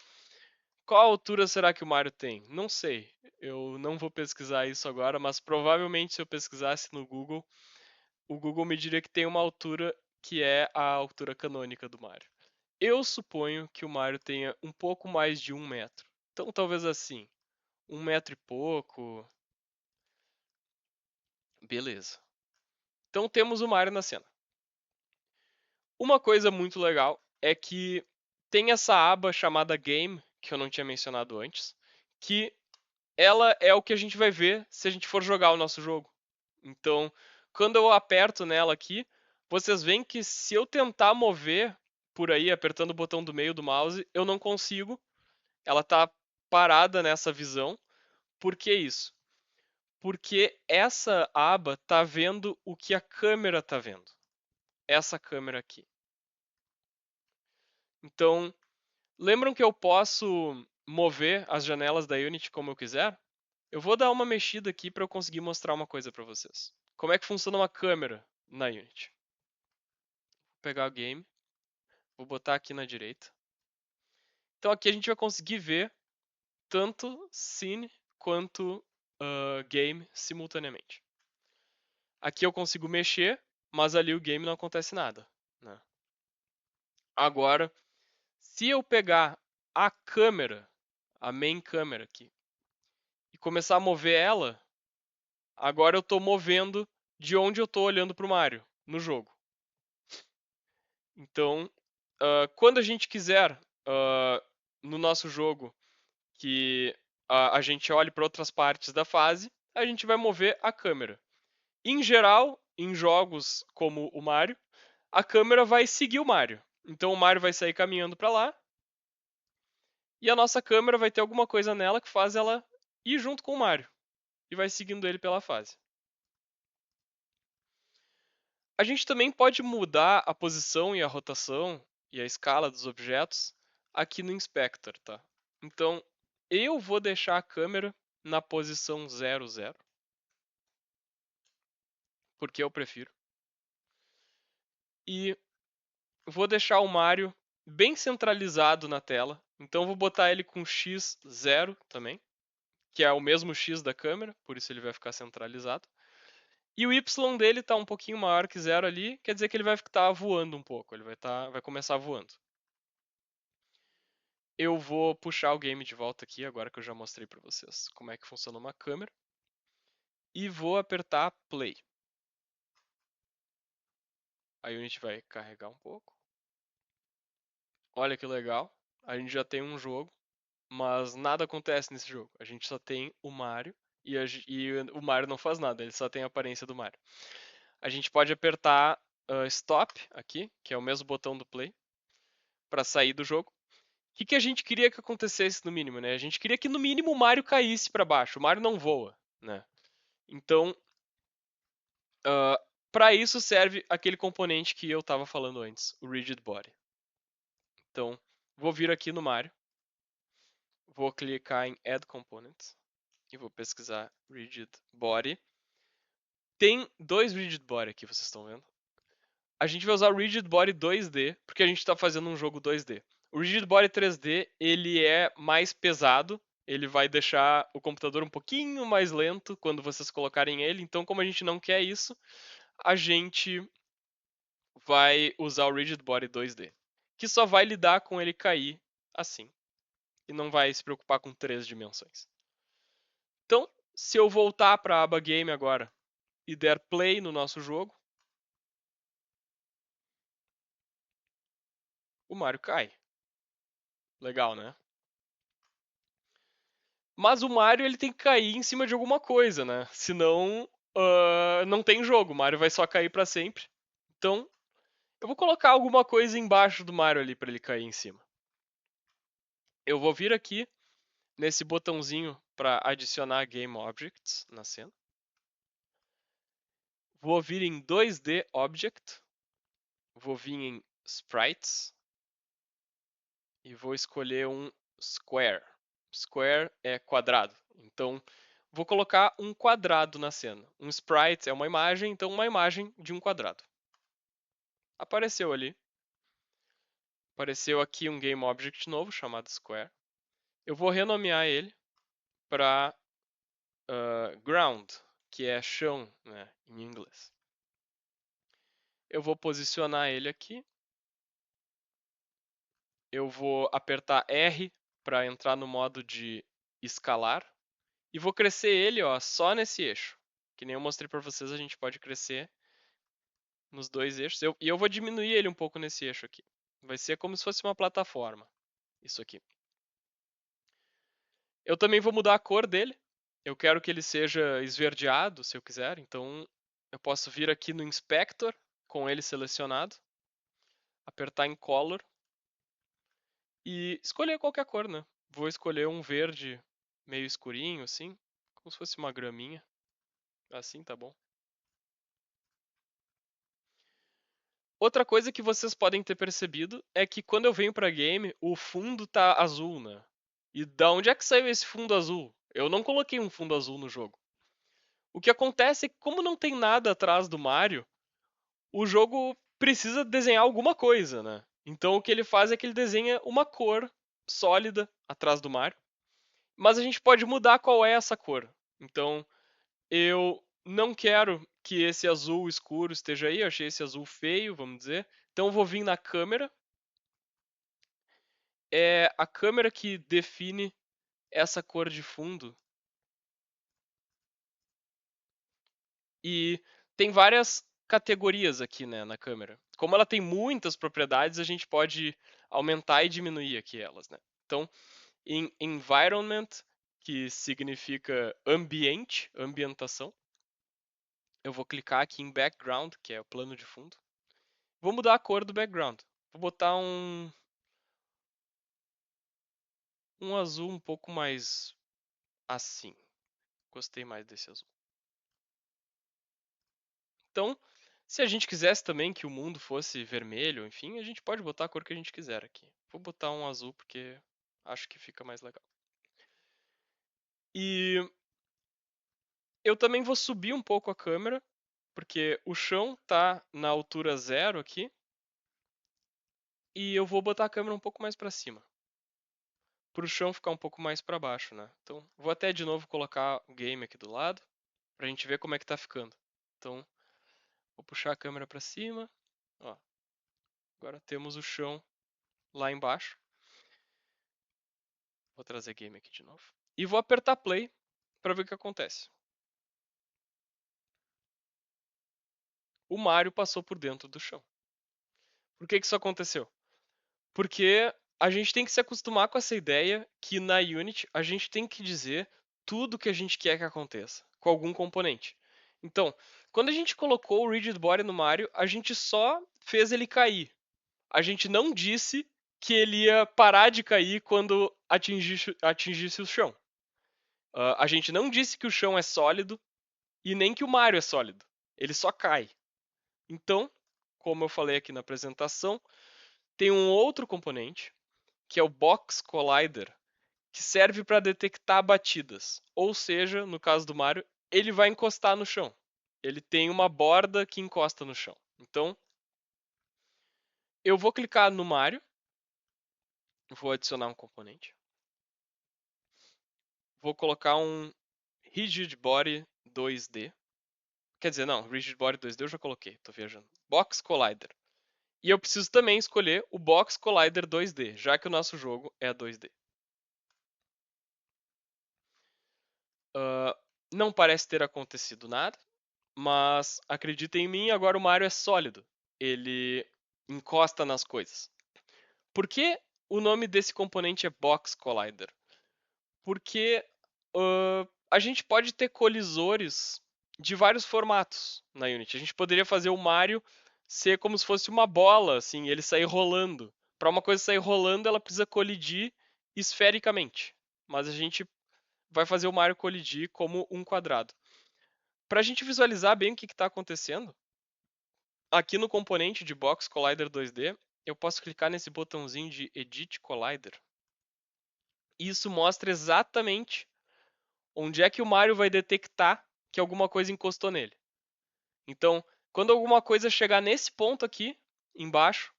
Qual altura será que o Mario tem? Não sei. Eu não vou pesquisar isso agora, mas provavelmente se eu pesquisasse no Google, o Google me diria que tem uma altura que é a altura canônica do Mario. Eu suponho que o Mario tenha um pouco mais de 1 metro. Então talvez assim, 1 metro e pouco. Beleza. Então temos o Mario na cena. Uma coisa muito legal é que tem essa aba chamada Game, que eu não tinha mencionado antes, que ela é o que a gente vai ver se a gente for jogar o nosso jogo. Então, quando eu aperto nela aqui, vocês veem que se eu tentar mover por aí, apertando o botão do meio do mouse, eu não consigo. Ela tá parada nessa visão. Por que isso? Porque essa aba tá vendo o que a câmera tá vendo. Essa câmera aqui. Então, lembram que eu posso mover as janelas da Unity como eu quiser? Eu vou dar uma mexida aqui para eu conseguir mostrar uma coisa para vocês. Como é que funciona uma câmera na Unity? Vou pegar o game, vou botar aqui na direita. Então aqui a gente vai conseguir ver tanto scene quanto game simultaneamente. Aqui eu consigo mexer, mas ali o game não acontece nada, né? Agora, se eu pegar a câmera, a main câmera aqui, e começar a mover ela, agora eu estou movendo de onde eu estou olhando para o Mario no jogo. Então, quando a gente quiser no nosso jogo que a gente olhe para outras partes da fase, a gente vai mover a câmera. Em geral, em jogos como o Mario, a câmera vai seguir o Mario. Então o Mario vai sair caminhando para lá e a nossa câmera vai ter alguma coisa nela que faz ela ir junto com o Mario e vai seguindo ele pela fase. A gente também pode mudar a posição e a rotação e a escala dos objetos aqui no Inspector, tá? Então, eu vou deixar a câmera na posição 0, 0, porque eu prefiro. E vou deixar o Mario bem centralizado na tela. Então, vou botar ele com x 0 também, que é o mesmo x da câmera, por isso ele vai ficar centralizado. E o y dele está um pouquinho maior que 0 ali, quer dizer que ele vai estar voando um pouco, ele vai começar voando. Eu vou puxar o game de volta aqui, agora que eu já mostrei para vocês como é que funciona uma câmera. E vou apertar play. A Unity vai carregar um pouco. Olha que legal, a gente já tem um jogo, mas nada acontece nesse jogo. A gente só tem o Mario e o Mario não faz nada, ele só tem a aparência do Mario. A gente pode apertar stop aqui, que é o mesmo botão do play, para sair do jogo. O que a gente queria que acontecesse no mínimo, né? A gente queria que no mínimo o Mario caísse para baixo. O Mario não voa, né? Então, para isso serve aquele componente que eu estava falando antes, o Rigid Body. Então, vou vir aqui no Mario, vou clicar em Add Components e vou pesquisar Rigid Body. Tem dois Rigid Body aqui, vocês estão vendo? A gente vai usar o Rigid Body 2D, porque a gente está fazendo um jogo 2D. O Rigid Body 3D, ele é mais pesado, ele vai deixar o computador um pouquinho mais lento quando vocês colocarem ele, então como a gente não quer isso, a gente vai usar o Rigid Body 2D, que só vai lidar com ele cair assim, e não vai se preocupar com 3 dimensões. Então, se eu voltar para a aba Game agora e der play no nosso jogo, o Mario cai. Legal, né? Mas o Mario ele tem que cair em cima de alguma coisa, né? Senão não tem jogo. O Mario vai só cair para sempre. Então, eu vou colocar alguma coisa embaixo do Mario ali para ele cair em cima. Eu vou vir aqui nesse botãozinho para adicionar Game Objects na cena. Vou vir em 2D Object, vou vir em Sprites e vou escolher um Square. Square é quadrado, então vou colocar um quadrado na cena. Um sprite é uma imagem, então uma imagem de um quadrado. Apareceu ali. Apareceu aqui um Game Object novo chamado Square. Eu vou renomear ele para Ground, que é chão, né, em inglês. Eu vou posicionar ele aqui. Eu vou apertar R para entrar no modo de escalar. E vou crescer ele, ó, só nesse eixo. Que nem eu mostrei para vocês, a gente pode crescer nos dois eixos. E eu vou diminuir ele um pouco nesse eixo aqui. Vai ser como se fosse uma plataforma. Isso aqui. Eu também vou mudar a cor dele. Eu quero que ele seja esverdeado, se eu quiser. Então, eu posso vir aqui no Inspector, com ele selecionado. Apertar em Color. E escolher qualquer cor, né? Vou escolher um verde meio escurinho, assim. Como se fosse uma graminha. Assim, tá bom. Outra coisa que vocês podem ter percebido é que quando eu venho pra game, o fundo tá azul, né? E da onde é que saiu esse fundo azul? Eu não coloquei um fundo azul no jogo. O que acontece é que como não tem nada atrás do Mario, o jogo precisa desenhar alguma coisa, né? Então o que ele faz é que ele desenha uma cor sólida atrás do Mario, mas a gente pode mudar qual é essa cor. Então eu não quero que esse azul escuro esteja aí, eu achei esse azul feio, vamos dizer. Então eu vou vir na câmera. É a câmera que define essa cor de fundo. E tem várias categorias aqui, né, na câmera. Como ela tem muitas propriedades, a gente pode aumentar e diminuir aqui elas, né? Então, em Environment, que significa ambiente, ambientação, eu vou clicar aqui em Background, que é o plano de fundo. Vou mudar a cor do background. Vou botar um azul um pouco mais assim. Gostei mais desse azul. Então, se a gente quisesse também que o mundo fosse vermelho, enfim, a gente pode botar a cor que a gente quiser aqui. Vou botar um azul porque acho que fica mais legal. E eu também vou subir um pouco a câmera, porque o chão tá na altura 0 aqui. E eu vou botar a câmera um pouco mais para cima. Para o chão ficar um pouco mais para baixo, né? Então, vou até de novo colocar o game aqui do lado, pra gente ver como é que tá ficando. Então, vou puxar a câmera para cima. Ó, agora temos o chão lá embaixo. Vou trazer game aqui de novo. E vou apertar play para ver o que acontece. O Mario passou por dentro do chão. Por que isso aconteceu? Porque a gente tem que se acostumar com essa ideia que na Unity a gente tem que dizer tudo que a gente quer que aconteça com algum componente. Então, quando a gente colocou o Rigid Body no Mario, a gente só fez ele cair. A gente não disse que ele ia parar de cair quando atingisse o chão. A gente não disse que o chão é sólido e nem que o Mario é sólido. Ele só cai. Então, como eu falei aqui na apresentação, tem um outro componente, que é o Box Collider, que serve para detectar batidas. Ou seja, no caso do Mario, ele vai encostar no chão. Ele tem uma borda que encosta no chão. Então, eu vou clicar no Mario, vou adicionar um componente. Vou colocar um Rigid Body 2D. Quer dizer, não, Rigid Body 2D eu já coloquei, tô viajando. Box Collider. E eu preciso também escolher o Box Collider 2D, já que o nosso jogo é 2D. Não parece ter acontecido nada, mas acreditem em mim, agora o Mario é sólido. Ele encosta nas coisas. Por que o nome desse componente é Box Collider? Porque a gente pode ter colisores de vários formatos na Unity. A gente poderia fazer o Mario ser como se fosse uma bola, assim, ele sair rolando. Para uma coisa sair rolando, ela precisa colidir esfericamente. Mas a gente vai fazer o Mario colidir como um quadrado. Para a gente visualizar bem o que está acontecendo, aqui no componente de Box Collider 2D, eu posso clicar nesse botãozinho de Edit Collider. E isso mostra exatamente onde é que o Mario vai detectar que alguma coisa encostou nele. Então, quando alguma coisa chegar nesse ponto aqui, embaixo,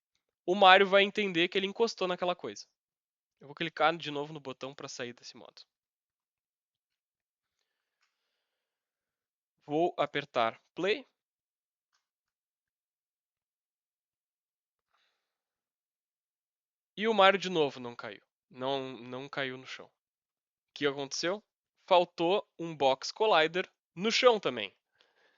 o Mario vai entender que ele encostou naquela coisa. Eu vou clicar de novo no botão para sair desse modo. Vou apertar Play. E o Mario de novo não caiu. Não caiu no chão. O que aconteceu? Faltou um Box Collider no chão também.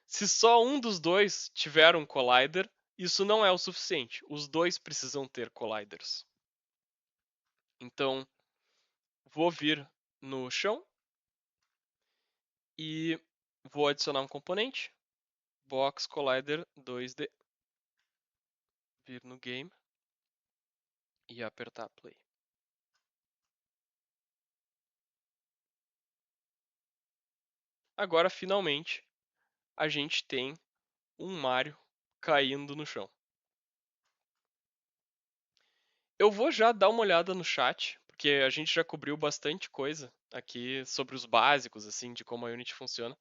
Se só um dos dois tiver um Collider, isso não é o suficiente. Os dois precisam ter Colliders. Então, vou vir no chão e vou adicionar um componente. Box Collider 2D. Vir no Game e apertar Play. Agora, finalmente, a gente tem um Mario caindo no chão. Eu vou já dar uma olhada no chat, porque a gente já cobriu bastante coisa aqui sobre os básicos, assim, de como a Unity funciona,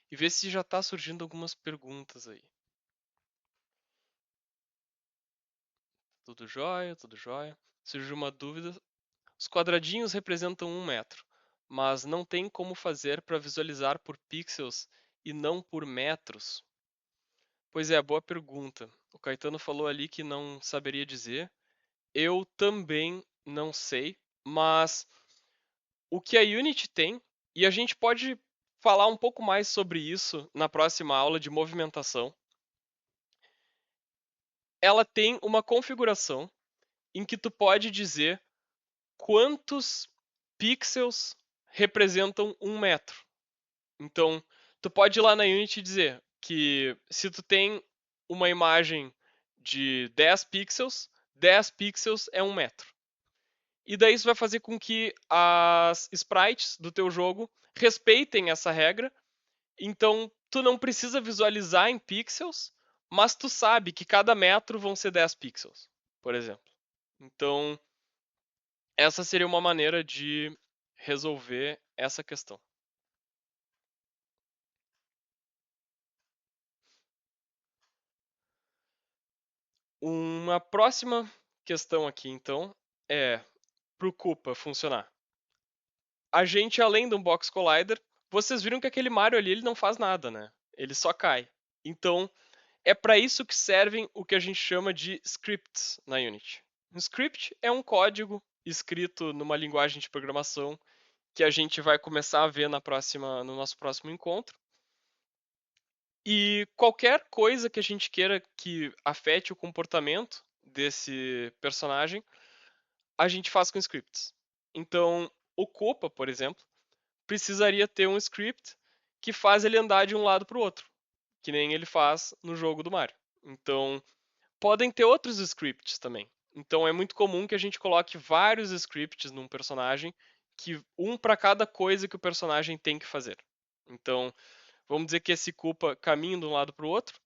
e ver se já tá surgindo algumas perguntas aí. Tudo jóia, tudo jóia. Surgiu uma dúvida. Os quadradinhos representam 1 metro, mas não tem como fazer para visualizar por pixels e não por metros? Pois é, boa pergunta. O Caetano falou ali que não saberia dizer. Eu também não sei, mas o que a Unity tem, e a gente pode falar um pouco mais sobre isso na próxima aula de movimentação. Ela tem uma configuração em que tu pode dizer quantos pixels representam 1 metro. Então, tu pode ir lá na Unity dizer que se tu tem uma imagem de 10 pixels é 1 metro. E daí isso vai fazer com que as sprites do teu jogo respeitem essa regra. Então, tu não precisa visualizar em pixels, mas tu sabe que cada metro vão ser 10 pixels, por exemplo. Então, essa seria uma maneira de resolver essa questão. Uma próxima questão aqui, então, é para o Koopa funcionar. A gente, além do Box Collider, vocês viram que aquele Mario ali ele não faz nada, né? Ele só cai. Então, é para isso que servem o que a gente chama de scripts na Unity. Um script é um código escrito numa linguagem de programação que a gente vai começar a ver no nosso próximo encontro. E qualquer coisa que a gente queira que afete o comportamento desse personagem, a gente faz com scripts. Então, o Koopa, por exemplo, precisaria ter um script que faz ele andar de um lado para o outro, que nem ele faz no jogo do Mario. Então, podem ter outros scripts também. Então, é muito comum que a gente coloque vários scripts num personagem, que um para cada coisa que o personagem tem que fazer. Então, vamos dizer que esse Koopa caminha de um lado para o outro,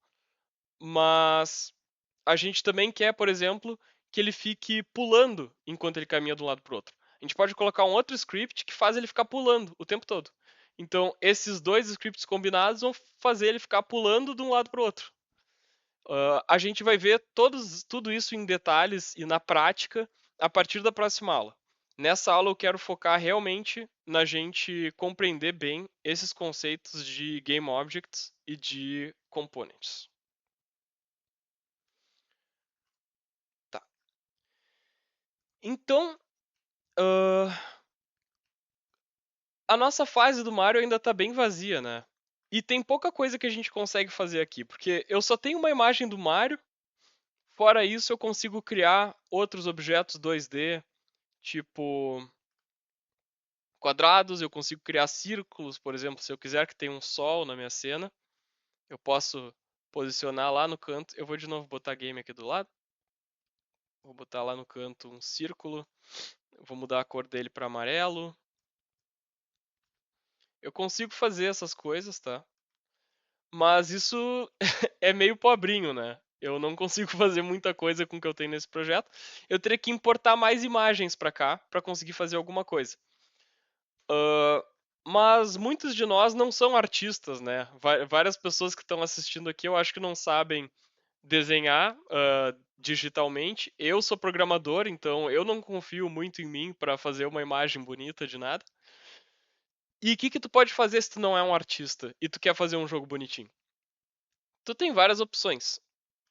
mas a gente também quer, por exemplo, que ele fique pulando enquanto ele caminha de um lado para o outro. A gente pode colocar um outro script que faz ele ficar pulando o tempo todo. Então, esses dois scripts combinados vão fazer ele ficar pulando de um lado para o outro. A gente vai ver tudo isso em detalhes e na prática a partir da próxima aula. Nessa aula eu quero focar realmente na gente compreender bem esses conceitos de Game Objects e de Components. Tá. Então, a nossa fase do Mario ainda tá bem vazia, né? E tem pouca coisa que a gente consegue fazer aqui, porque eu só tenho uma imagem do Mario. Fora isso, eu consigo criar outros objetos 2D, tipo quadrados, eu consigo criar círculos, por exemplo, se eu quiser que tenha um sol na minha cena, eu posso posicionar lá no canto. Eu vou de novo botar game aqui do lado. Vou botar lá no canto um círculo. Eu vou mudar a cor dele para amarelo. Eu consigo fazer essas coisas, tá? Mas isso é meio pobrinho, né? Eu não consigo fazer muita coisa com o que eu tenho nesse projeto. Eu teria que importar mais imagens para cá para conseguir fazer alguma coisa. Ah, mas muitos de nós não são artistas, né? Várias pessoas que estão assistindo aqui eu acho que não sabem desenhar digitalmente. Eu sou programador, então eu não confio muito em mim para fazer uma imagem bonita de nada. E o que tu pode fazer se tu não é um artista e tu quer fazer um jogo bonitinho? Tu tem várias opções.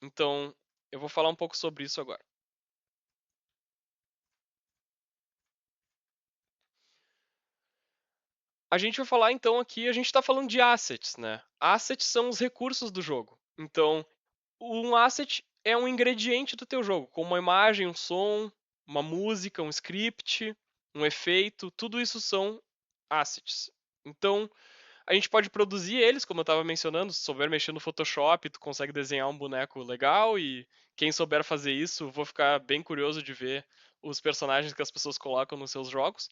Então, eu vou falar um pouco sobre isso agora. A gente vai falar então aqui, a gente está falando de assets, né? Assets são os recursos do jogo. Então, um asset é um ingrediente do teu jogo, como uma imagem, um som, uma música, um script, um efeito, tudo isso são assets. Então, a gente pode produzir eles, como eu estava mencionando, se souber mexer no Photoshop, tu consegue desenhar um boneco legal e quem souber fazer isso, vou ficar bem curioso de ver os personagens que as pessoas colocam nos seus jogos.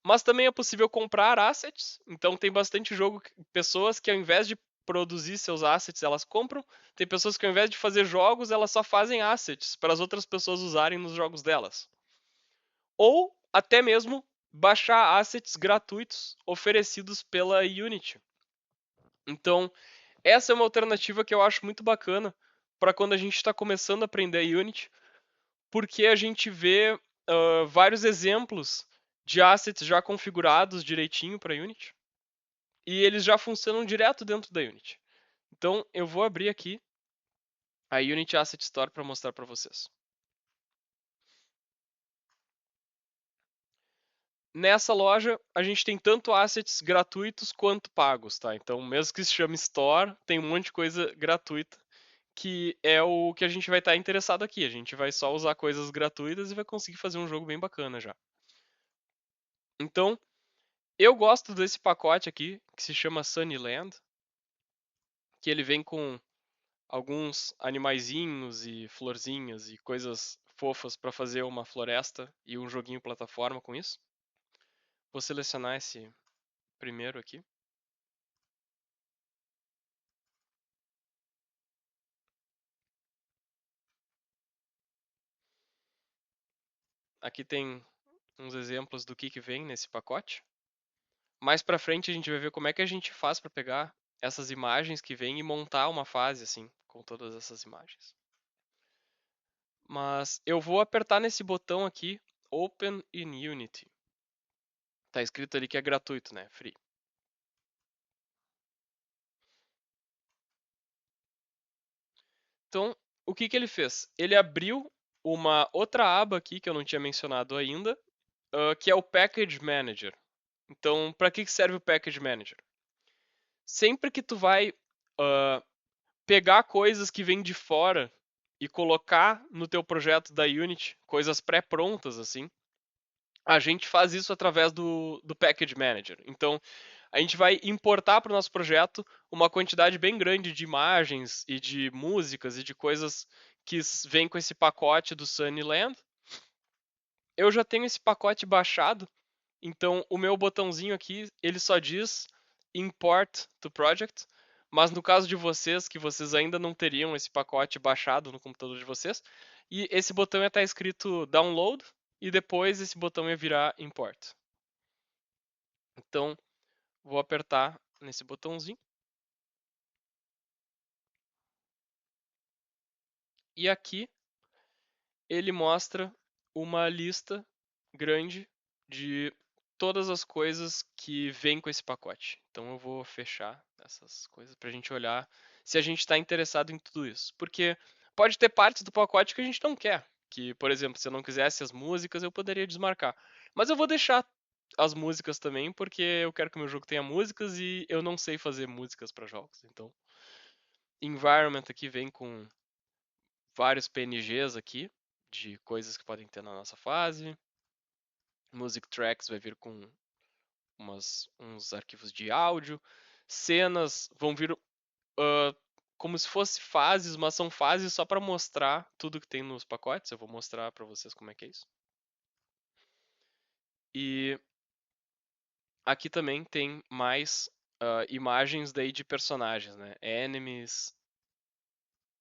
Mas também é possível comprar assets, então tem bastante jogo, pessoas que ao invés de produzir seus assets, elas compram. Tem pessoas que ao invés de fazer jogos, elas só fazem assets para as outras pessoas usarem nos jogos delas. Ou até mesmo baixar assets gratuitos oferecidos pela Unity. Então, essa é uma alternativa que eu acho muito bacana para quando a gente está começando a aprender a Unity, porque a gente vê vários exemplos de assets já configurados direitinho para Unity e eles já funcionam direto dentro da Unity. Então, eu vou abrir aqui a Unity Asset Store para mostrar para vocês. Nessa loja, a gente tem tanto assets gratuitos quanto pagos, tá? Então, mesmo que se chame Store, tem um monte de coisa gratuita que é o que a gente vai estar interessado aqui. A gente vai só usar coisas gratuitas e vai conseguir fazer um jogo bem bacana já. Então, eu gosto desse pacote aqui, que se chama Sunnyland, que ele vem com alguns animaizinhos e florzinhas e coisas fofas para fazer uma floresta e um joguinho plataforma com isso. Vou selecionar esse primeiro aqui. Aqui tem uns exemplos do que vem nesse pacote. Mais pra frente a gente vai ver como é que a gente faz para pegar essas imagens que vêm e montar uma fase assim, com todas essas imagens. Mas eu vou apertar nesse botão aqui, Open in Unity. Tá escrito ali que é gratuito, né? Free. Então, o que ele fez? Ele abriu uma outra aba aqui que eu não tinha mencionado ainda, que é o Package Manager. Então, para que serve o Package Manager? Sempre que tu vai uh, pegar coisas que vêm de fora e colocar no teu projeto da Unity, coisas pré-prontas assim, a gente faz isso através do Package Manager. Então, a gente vai importar para o nosso projeto uma quantidade bem grande de imagens e de músicas e de coisas que vêm com esse pacote do Sunnyland. Eu já tenho esse pacote baixado, então o meu botãozinho aqui, ele só diz Import to Project, mas no caso de vocês, que vocês ainda não teriam esse pacote baixado no computador de vocês, e esse botão ia estar escrito Download, e depois esse botão ia virar Import. Então, vou apertar nesse botãozinho. E aqui ele mostra uma lista grande de todas as coisas que vêm com esse pacote. Então eu vou fechar essas coisas para a gente olhar se a gente está interessado em tudo isso. Porque pode ter partes do pacote que a gente não quer. Que, por exemplo, se eu não quisesse as músicas, eu poderia desmarcar. Mas eu vou deixar as músicas também, porque eu quero que o meu jogo tenha músicas e eu não sei fazer músicas para jogos. Então, environment aqui vem com vários PNGs aqui de coisas que podem ter na nossa fase. Music tracks vai vir com uns arquivos de áudio. Cenas vão vir como se fosse fases, mas são fases só para mostrar tudo que tem nos pacotes. Eu vou mostrar para vocês como é que é isso. E aqui também tem mais imagens daí de personagens, né? Enemies,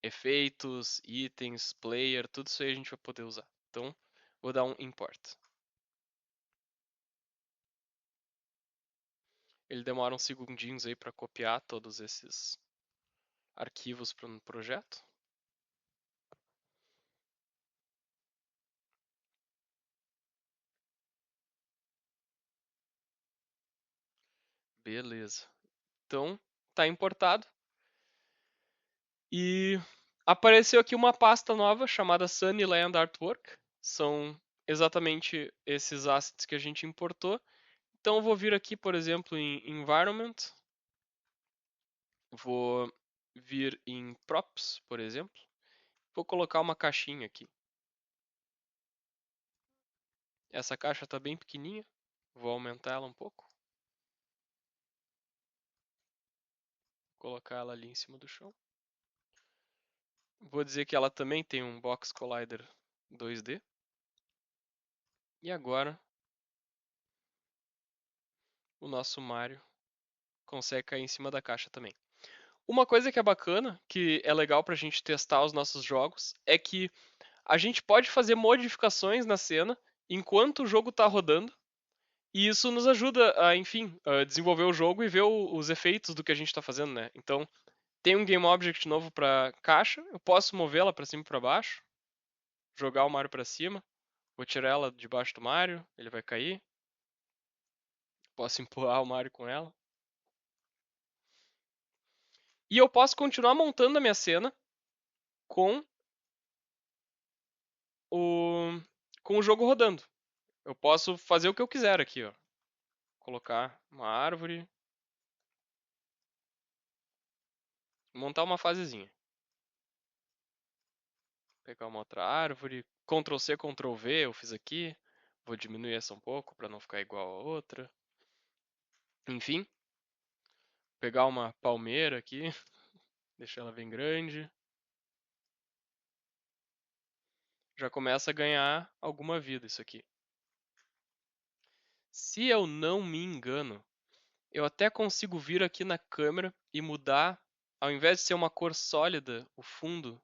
efeitos, itens, player, tudo isso aí a gente vai poder usar. Então, vou dar um import. Ele demora uns segundinhos aí para copiar todos esses arquivos para um projeto. Beleza. Então, tá importado. E apareceu aqui uma pasta nova chamada Sunnyland Artwork. São exatamente esses assets que a gente importou. Então eu vou vir aqui, por exemplo, em Environment. Vou vir em Props, por exemplo. Vou colocar uma caixinha aqui. Essa caixa está bem pequenininha. Vou aumentar ela um pouco. Colocar ela ali em cima do chão. Vou dizer que ela também tem um Box Collider 2D. E agora o nosso Mario consegue cair em cima da caixa também. Uma coisa que é bacana, que é legal pra gente testar os nossos jogos, é que a gente pode fazer modificações na cena enquanto o jogo tá rodando. E isso nos ajuda a, enfim, a desenvolver o jogo e ver os efeitos do que a gente tá fazendo, né? Então, tem um Game Object novo pra caixa, eu posso movê-la pra cima e pra baixo, jogar o Mario pra cima, vou tirar ela debaixo do Mario, ele vai cair. Posso empurrar o Mario com ela. E eu posso continuar montando a minha cena com o, com o jogo rodando. Eu posso fazer o que eu quiser aqui, ó. Colocar uma árvore. Montar uma fasezinha. Pegar uma outra árvore. Ctrl C, Ctrl V eu fiz aqui. Vou diminuir essa um pouco para não ficar igual a outra. Enfim. Pegar uma palmeira aqui. Deixar ela bem grande. Já começa a ganhar alguma vida isso aqui. Se eu não me engano, eu até consigo vir aqui na câmera e mudar, ao invés de ser uma cor sólida, o fundo.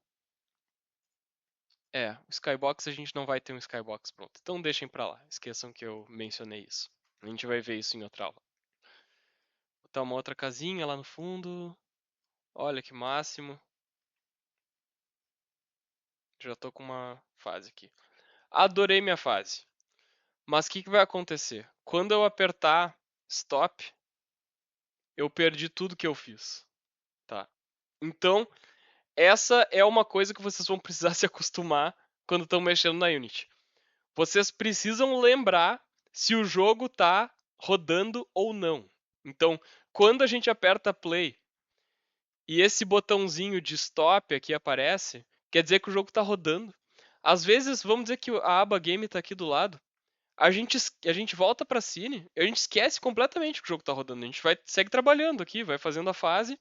O Skybox a gente não vai ter um Skybox pronto. Então deixem pra lá. Esqueçam que eu mencionei isso. A gente vai ver isso em outra aula. Botar uma outra casinha lá no fundo. Olha que máximo. Já tô com uma fase aqui. Adorei minha fase. Mas o que vai acontecer? Quando eu apertar Stop, eu perdi tudo que eu fiz. Tá? Então, essa é uma coisa que vocês vão precisar se acostumar quando estão mexendo na Unity. Vocês precisam lembrar se o jogo tá rodando ou não. Então, quando a gente aperta play e esse botãozinho de stop aqui aparece, quer dizer que o jogo tá rodando. Às vezes, vamos dizer que a aba game tá aqui do lado, a gente volta pra Cine e a gente esquece completamente que o jogo tá rodando. A gente segue trabalhando aqui, vai fazendo a fase.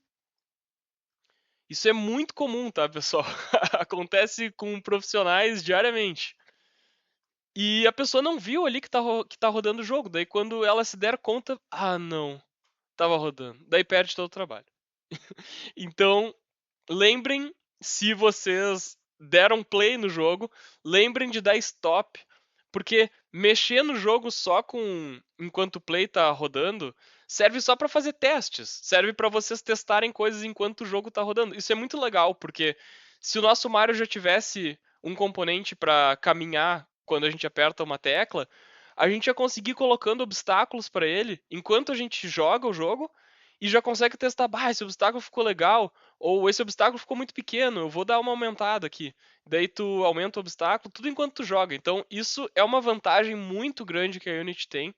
Isso é muito comum, tá, pessoal? Acontece com profissionais diariamente. E a pessoa não viu ali que tá rodando o jogo. Daí quando ela se der conta, não, tava rodando. Daí perde todo o trabalho. Então, lembrem, se vocês deram play no jogo, lembrem de dar stop, porque mexer no jogo só com enquanto o play tá rodando serve só para fazer testes, serve para vocês testarem coisas enquanto o jogo tá rodando. Isso é muito legal, porque se o nosso Mario já tivesse um componente para caminhar quando a gente aperta uma tecla, a gente ia conseguir ir colocando obstáculos para ele enquanto a gente joga o jogo e já consegue testar, esse obstáculo ficou legal, ou esse obstáculo ficou muito pequeno, eu vou dar uma aumentada aqui. Daí tu aumenta o obstáculo, tudo enquanto tu joga. Então isso é uma vantagem muito grande que a Unity tem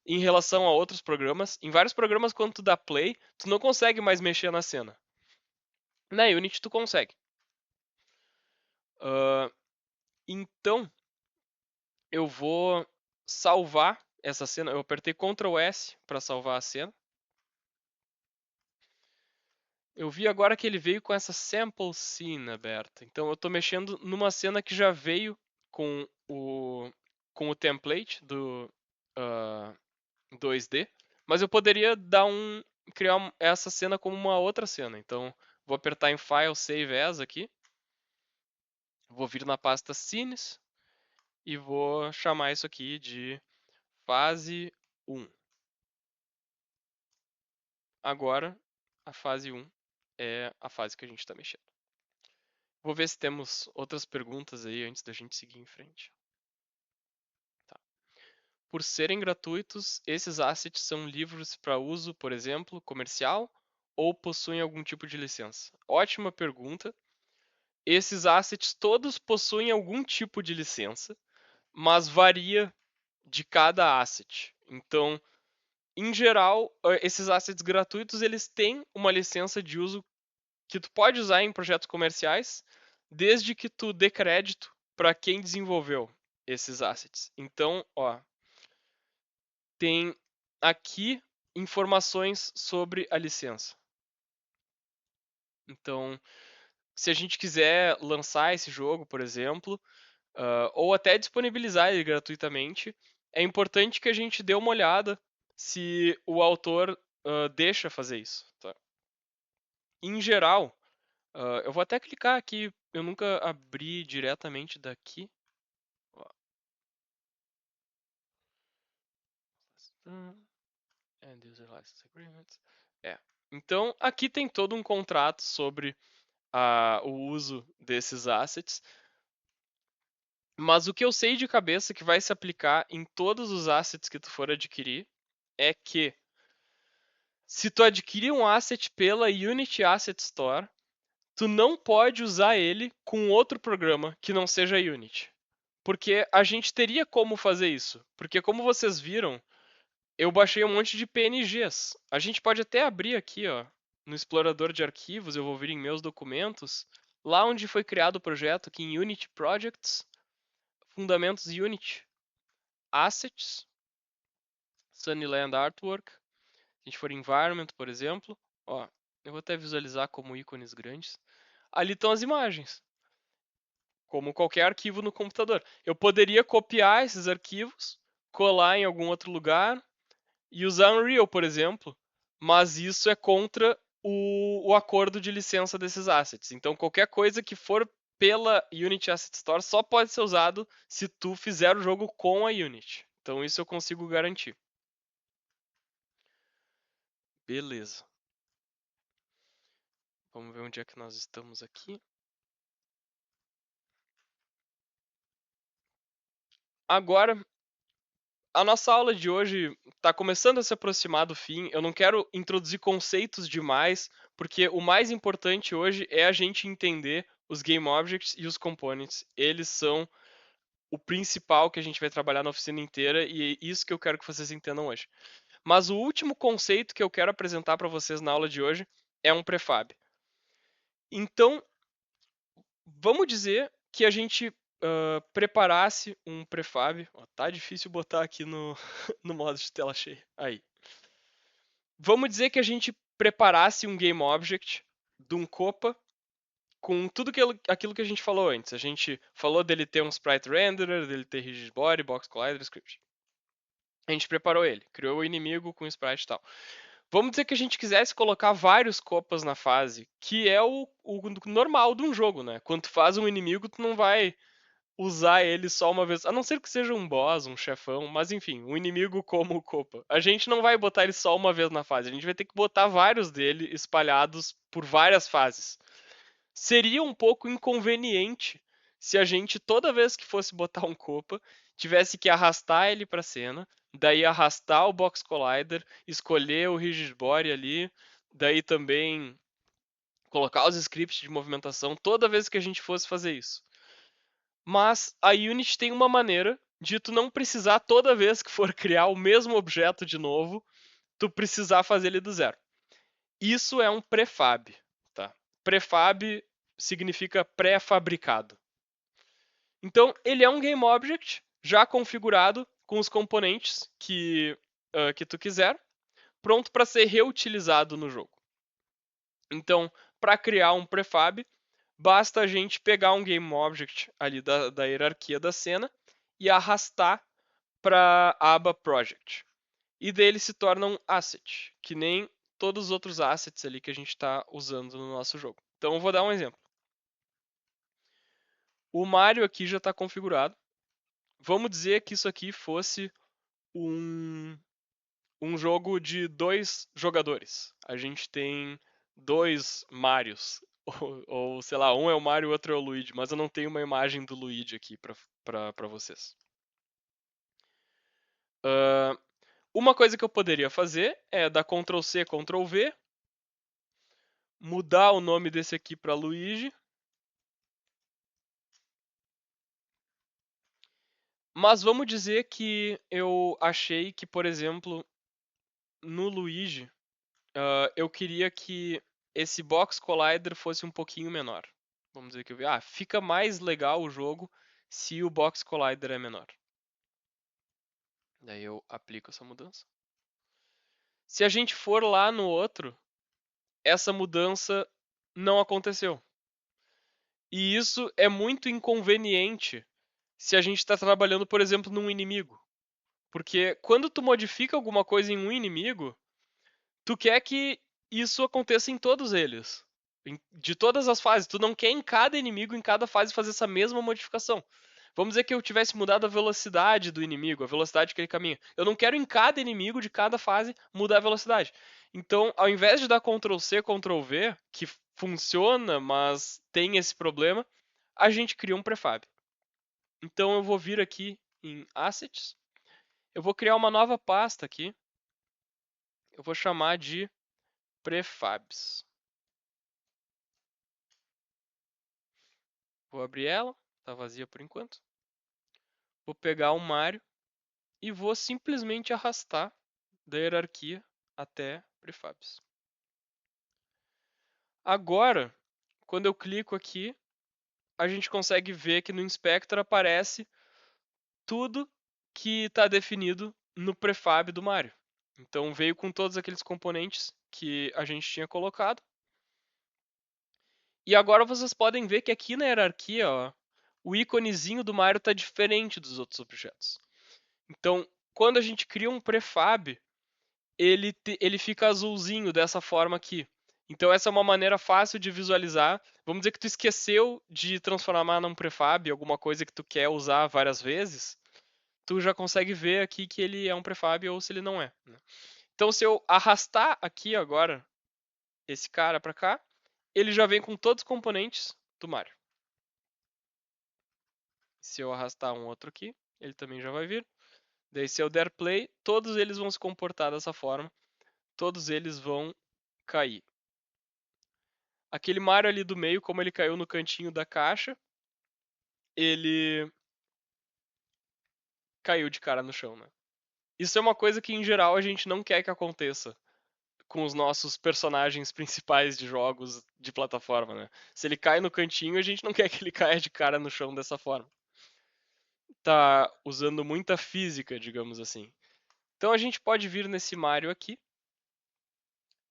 em relação a outros programas. Em vários programas, quando tu dá play, tu não consegue mais mexer na cena. Na Unity tu consegue. Então, eu vou salvar essa cena. Eu apertei Ctrl S para salvar a cena. Eu vi agora que ele veio com essa sample scene aberta. Então eu estou mexendo numa cena que já veio com o template do 2D, mas eu poderia dar criar essa cena como uma outra cena. Então, vou apertar em File, Save As aqui. Vou vir na pasta Scenes e vou chamar isso aqui de fase 1. Agora, a fase 1 é a fase que a gente está mexendo. Vou ver se temos outras perguntas aí antes da gente seguir em frente. Tá. Por serem gratuitos, esses assets são livres para uso, por exemplo, comercial, ou possuem algum tipo de licença? Ótima pergunta. Esses assets todos possuem algum tipo de licença, mas varia de cada asset. Então, em geral, esses assets gratuitos eles têm uma licença de uso que tu pode usar em projetos comerciais, desde que tu dê crédito para quem desenvolveu esses assets. Então, ó, tem aqui informações sobre a licença. Então, se a gente quiser lançar esse jogo, por exemplo, ou até disponibilizar ele gratuitamente, é importante que a gente dê uma olhada se o autor deixa fazer isso. Tá? Em geral, eu vou até clicar aqui, eu nunca abri diretamente daqui. And user license agreement. Então, aqui tem todo um contrato sobre o uso desses assets. Mas o que eu sei de cabeça que vai se aplicar em todos os assets que tu for adquirir é que se tu adquirir um asset pela Unity Asset Store, tu não pode usar ele com outro programa que não seja Unity. Porque a gente teria como fazer isso. Porque como vocês viram, eu baixei um monte de PNGs. A gente pode até abrir aqui, ó, no explorador de arquivos, eu vou vir em meus documentos, lá onde foi criado o projeto, aqui em Unity Projects, Fundamentos Unity, Assets, Sunnyland Artwork. Se a gente for em Environment, por exemplo, ó, eu vou até visualizar como ícones grandes. Ali estão as imagens, como qualquer arquivo no computador. Eu poderia copiar esses arquivos, colar em algum outro lugar e usar Unreal, por exemplo, mas isso é contra o acordo de licença desses assets. Então, qualquer coisa que for pela Unity Asset Store só pode ser usado se tu fizer o jogo com a Unity. Então, isso eu consigo garantir. Beleza. Vamos ver onde é que nós estamos aqui. Agora, a nossa aula de hoje está começando a se aproximar do fim. Eu não quero introduzir conceitos demais, porque o mais importante hoje é a gente entender os Game Objects e os Components. Eles são o principal que a gente vai trabalhar na oficina inteira e é isso que eu quero que vocês entendam hoje. Mas o último conceito que eu quero apresentar para vocês na aula de hoje é um prefab. Então, vamos dizer que a gente preparasse um prefab. Ó, tá difícil botar aqui no, no modo de tela cheia. Aí. Vamos dizer que a gente preparasse um game object de um Copa com tudo aquilo que a gente falou antes. A gente falou dele ter um sprite renderer, dele ter rigid body, box collider, script. A gente preparou ele, criou o inimigo com sprite e tal. Vamos dizer que a gente quisesse colocar vários copas na fase, que é o normal de um jogo, né? Quando tu faz um inimigo, tu não vai usar ele só uma vez, a não ser que seja um boss, um chefão, mas enfim, um inimigo como o Copa. A gente não vai botar ele só uma vez na fase, a gente vai ter que botar vários dele espalhados por várias fases. Seria um pouco inconveniente se a gente, toda vez que fosse botar um Copa, tivesse que arrastar ele para cena, daí arrastar o Box Collider, escolher o Rigid Body ali, daí também colocar os scripts de movimentação toda vez que a gente fosse fazer isso. Mas a Unity tem uma maneira de tu não precisar toda vez que for criar o mesmo objeto de novo, tu precisar fazer ele do zero. Isso é um prefab, tá? Prefab significa pré-fabricado. Então, ele é um game object já configurado com os componentes que tu quiser, pronto para ser reutilizado no jogo. Então, para criar um prefab, basta a gente pegar um game object ali da hierarquia da cena e arrastar para a aba project. E dele se torna um asset, que nem todos os outros assets ali que a gente está usando no nosso jogo. Então eu vou dar um exemplo. O Mario aqui já está configurado. Vamos dizer que isso aqui fosse um jogo de 2 jogadores. A gente tem 2 Marios. Ou, sei lá, um é o Mario e o outro é o Luigi. Mas eu não tenho uma imagem do Luigi aqui para vocês. Uma coisa que eu poderia fazer é dar Ctrl C, Ctrl V. Mudar o nome desse aqui para Luigi. Mas vamos dizer que eu achei que, por exemplo, no Luigi, eu queria que esse Box Collider fosse um pouquinho menor. Vamos dizer que fica mais legal o jogo se o Box Collider é menor. Daí eu aplico essa mudança. Se a gente for lá no outro, essa mudança não aconteceu. E isso é muito inconveniente se a gente está trabalhando, por exemplo, num inimigo. Porque quando tu modifica alguma coisa em um inimigo, tu quer que isso aconteça em todos eles. De todas as fases. Tu não quer em cada inimigo, em cada fase, fazer essa mesma modificação. Vamos dizer que eu tivesse mudado a velocidade do inimigo, a velocidade que ele caminha. Eu não quero em cada inimigo de cada fase mudar a velocidade. Então, ao invés de dar Ctrl C, Ctrl V, que funciona, mas tem esse problema, a gente cria um prefab. Então eu vou vir aqui em Assets. Eu vou criar uma nova pasta aqui. Eu vou chamar de Prefabs. Vou abrir ela, tá vazia por enquanto. Vou pegar o Mario e vou simplesmente arrastar da hierarquia até Prefabs. Agora, quando eu clico aqui, a gente consegue ver que no Inspector aparece tudo que está definido no prefab do Mario. Então veio com todos aqueles componentes que a gente tinha colocado. E agora vocês podem ver que aqui na hierarquia, ó, o íconezinho do Mario está diferente dos outros objetos. Então, quando a gente cria um prefab, ele fica azulzinho dessa forma aqui. Então essa é uma maneira fácil de visualizar. Vamos dizer que tu esqueceu de transformar num prefab alguma coisa que tu quer usar várias vezes, tu já consegue ver aqui que ele é um prefab ou se ele não é. Então se eu arrastar aqui agora esse cara para cá, ele já vem com todos os componentes do Mario. Se eu arrastar um outro aqui, ele também já vai vir. Daí se eu der play, todos eles vão se comportar dessa forma. Todos eles vão cair. Aquele Mario ali do meio, como ele caiu no cantinho da caixa, ele caiu de cara no chão, né? Isso é uma coisa que em geral a gente não quer que aconteça com os nossos personagens principais de jogos de plataforma, né? Se ele cai no cantinho, a gente não quer que ele caia de cara no chão dessa forma. Tá usando muita física, digamos assim. Então a gente pode vir nesse Mario aqui.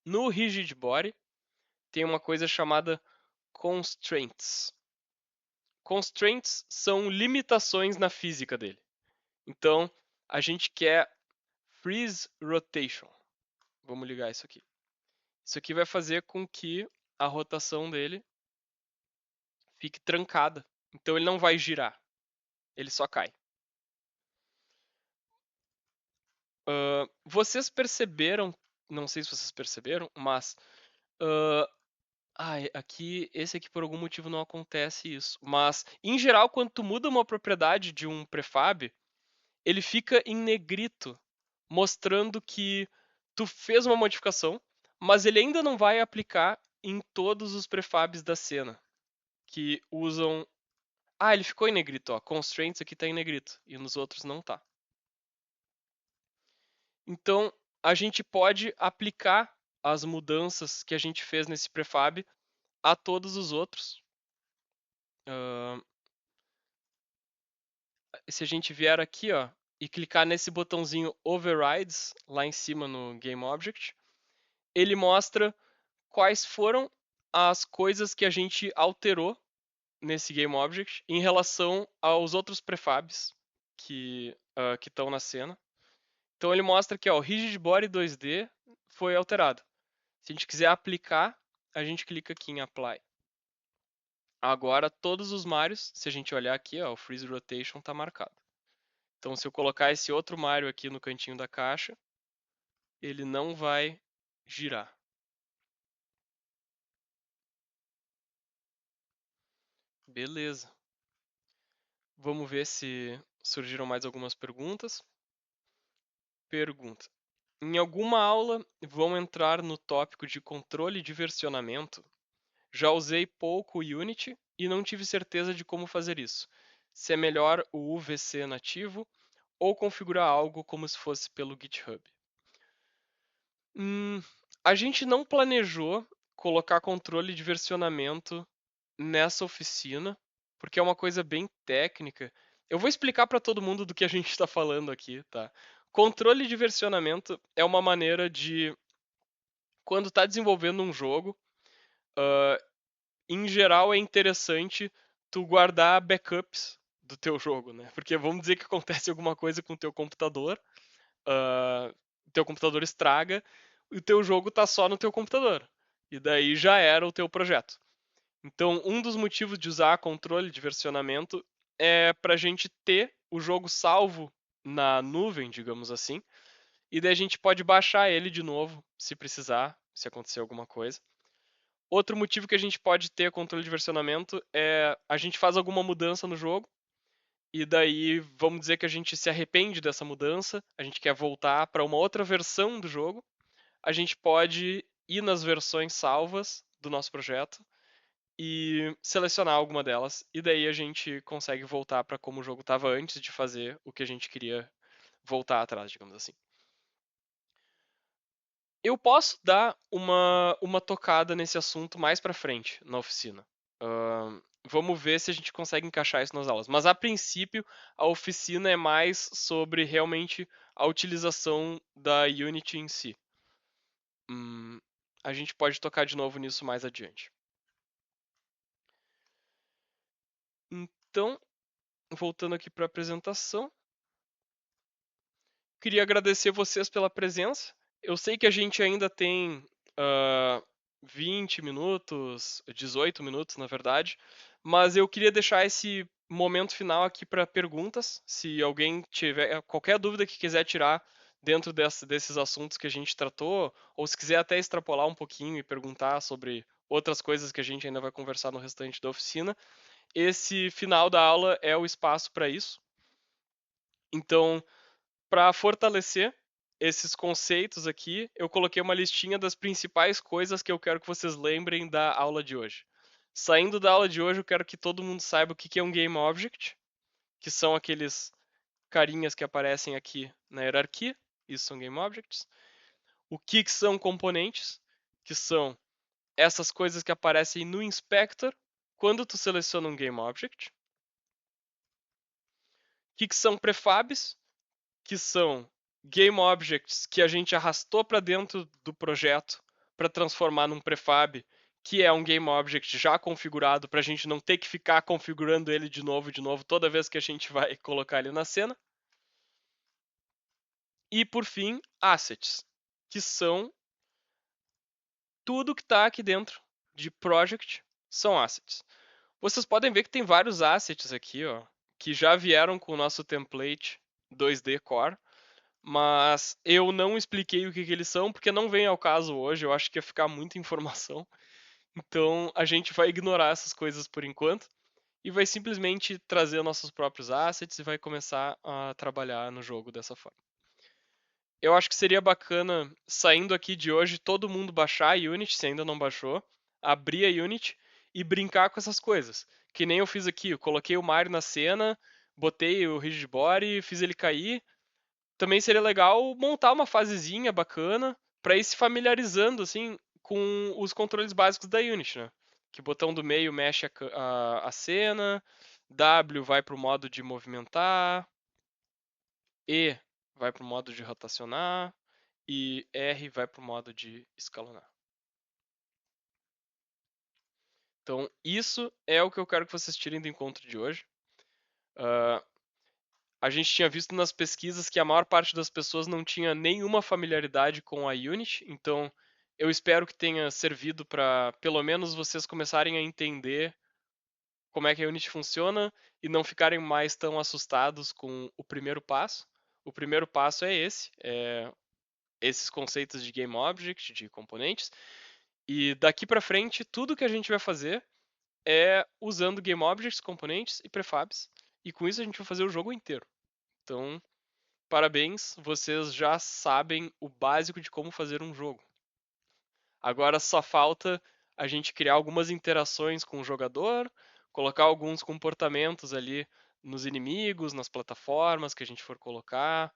No Rigid Body tem uma coisa chamada Constraints. Constraints são limitações na física dele. Então a gente quer Freeze Rotation. Vamos ligar isso aqui. Isso aqui vai fazer com que a rotação dele fique trancada. Então ele não vai girar. Ele só cai. Vocês perceberam, não sei se vocês perceberam, mas aqui, esse aqui por algum motivo não acontece isso. Mas, em geral, quando tu muda uma propriedade de um prefab, ele fica em negrito, mostrando que tu fez uma modificação, mas ele ainda não vai aplicar em todos os prefabs da cena que usam. Ele ficou em negrito, ó. Constraints aqui tá em negrito e nos outros não tá. Então, a gente pode aplicar as mudanças que a gente fez nesse prefab a todos os outros. Se a gente vier aqui, ó, e clicar nesse botãozinho Overrides lá em cima no GameObject, ele mostra quais foram as coisas que a gente alterou nesse GameObject em relação aos outros prefabs que estão na cena. Então ele mostra que ó, o Rigid Body 2D foi alterado. Se a gente quiser aplicar, a gente clica aqui em Apply. Agora, todos os Marios, se a gente olhar aqui, ó, o Freeze Rotation está marcado. Então, se eu colocar esse outro Mario aqui no cantinho da caixa, ele não vai girar. Beleza. Vamos ver se surgiram mais algumas perguntas. Pergunta: em alguma aula vão entrar no tópico de controle de versionamento? Já usei pouco o Unity e não tive certeza de como fazer isso. Se é melhor o UVC nativo ou configurar algo como se fosse pelo GitHub. A gente não planejou colocar controle de versionamento nessa oficina, porque é uma coisa bem técnica. Eu vou explicar para todo mundo do que a gente está falando aqui, tá? Controle de versionamento é uma maneira de, quando está desenvolvendo um jogo, em geral é interessante tu guardar backups do teu jogo, né? Porque vamos dizer que acontece alguma coisa com o teu computador, o teu computador estraga e o teu jogo tá só no teu computador. E daí já era o teu projeto. Então, um dos motivos de usar controle de versionamento é para a gente ter o jogo salvo na nuvem, digamos assim, e daí a gente pode baixar ele de novo, se precisar, se acontecer alguma coisa. Outro motivo que a gente pode ter controle de versionamento é a gente faz alguma mudança no jogo, e daí vamos dizer que a gente se arrepende dessa mudança, a gente quer voltar para uma outra versão do jogo, a gente pode ir nas versões salvas do nosso projeto e selecionar alguma delas, e daí a gente consegue voltar para como o jogo estava antes de fazer o que a gente queria voltar atrás, digamos assim. Eu posso dar uma tocada nesse assunto mais para frente na oficina. Vamos ver se a gente consegue encaixar isso nas aulas. Mas a princípio, a oficina é mais sobre realmente a utilização da Unity em si. A gente pode tocar de novo nisso mais adiante. Então, voltando aqui para a apresentação, queria agradecer vocês pela presença. Eu sei que a gente ainda tem 20 minutos, 18 minutos, na verdade, mas eu queria deixar esse momento final aqui para perguntas. Se alguém tiver qualquer dúvida que quiser tirar dentro desses assuntos que a gente tratou, ou se quiser até extrapolar um pouquinho e perguntar sobre outras coisas que a gente ainda vai conversar no restante da oficina, esse final da aula é o espaço para isso. Então, para fortalecer esses conceitos aqui, eu coloquei uma listinha das principais coisas que eu quero que vocês lembrem da aula de hoje. Saindo da aula de hoje, eu quero que todo mundo saiba o que é um Game Object, que são aqueles carinhas que aparecem aqui na hierarquia, isso são Game Objects. O que são componentes, que são essas coisas que aparecem no Inspector quando tu seleciona um Game Object. O que são prefabs, que são game objects que a gente arrastou para dentro do projeto para transformar num prefab, que é um game object já configurado para a gente não ter que ficar configurando ele de novo toda vez que a gente vai colocar ele na cena. E por fim, assets, que são tudo que está aqui dentro de project são assets. Vocês podem ver que tem vários assets aqui, ó, que já vieram com o nosso template 2D Core. Mas eu não expliquei o que eles são, porque não vem ao caso hoje, eu acho que ia ficar muita informação. Então a gente vai ignorar essas coisas por enquanto e vai simplesmente trazer nossos próprios assets e vai começar a trabalhar no jogo dessa forma. Eu acho que seria bacana, saindo aqui de hoje, todo mundo baixar a Unity, se ainda não baixou, abrir a Unity e brincar com essas coisas. Que nem eu fiz aqui, eu coloquei o Mario na cena, botei o Rigid Body, fiz ele cair, também seria legal montar uma fasezinha bacana para ir se familiarizando assim com os controles básicos da Unity, né? Que o botão do meio mexe a cena, W vai para o modo de movimentar, E vai para o modo de rotacionar e R vai para o modo de escalonar. Então, isso é o que eu quero que vocês tirem do encontro de hoje. A gente tinha visto nas pesquisas que a maior parte das pessoas não tinha nenhuma familiaridade com a Unity, então Eu espero que tenha servido para pelo menos vocês começarem a entender como é que a Unity funciona e não ficarem mais tão assustados com o primeiro passo. O primeiro passo é esse, esses conceitos de Game Object, de componentes, e daqui para frente tudo que a gente vai fazer é usando Game Objects, componentes e prefabs, e com isso a gente vai fazer o jogo inteiro. Então, parabéns, vocês já sabem o básico de como fazer um jogo. Agora só falta a gente criar algumas interações com o jogador, colocar alguns comportamentos ali nos inimigos, nas plataformas que a gente for colocar,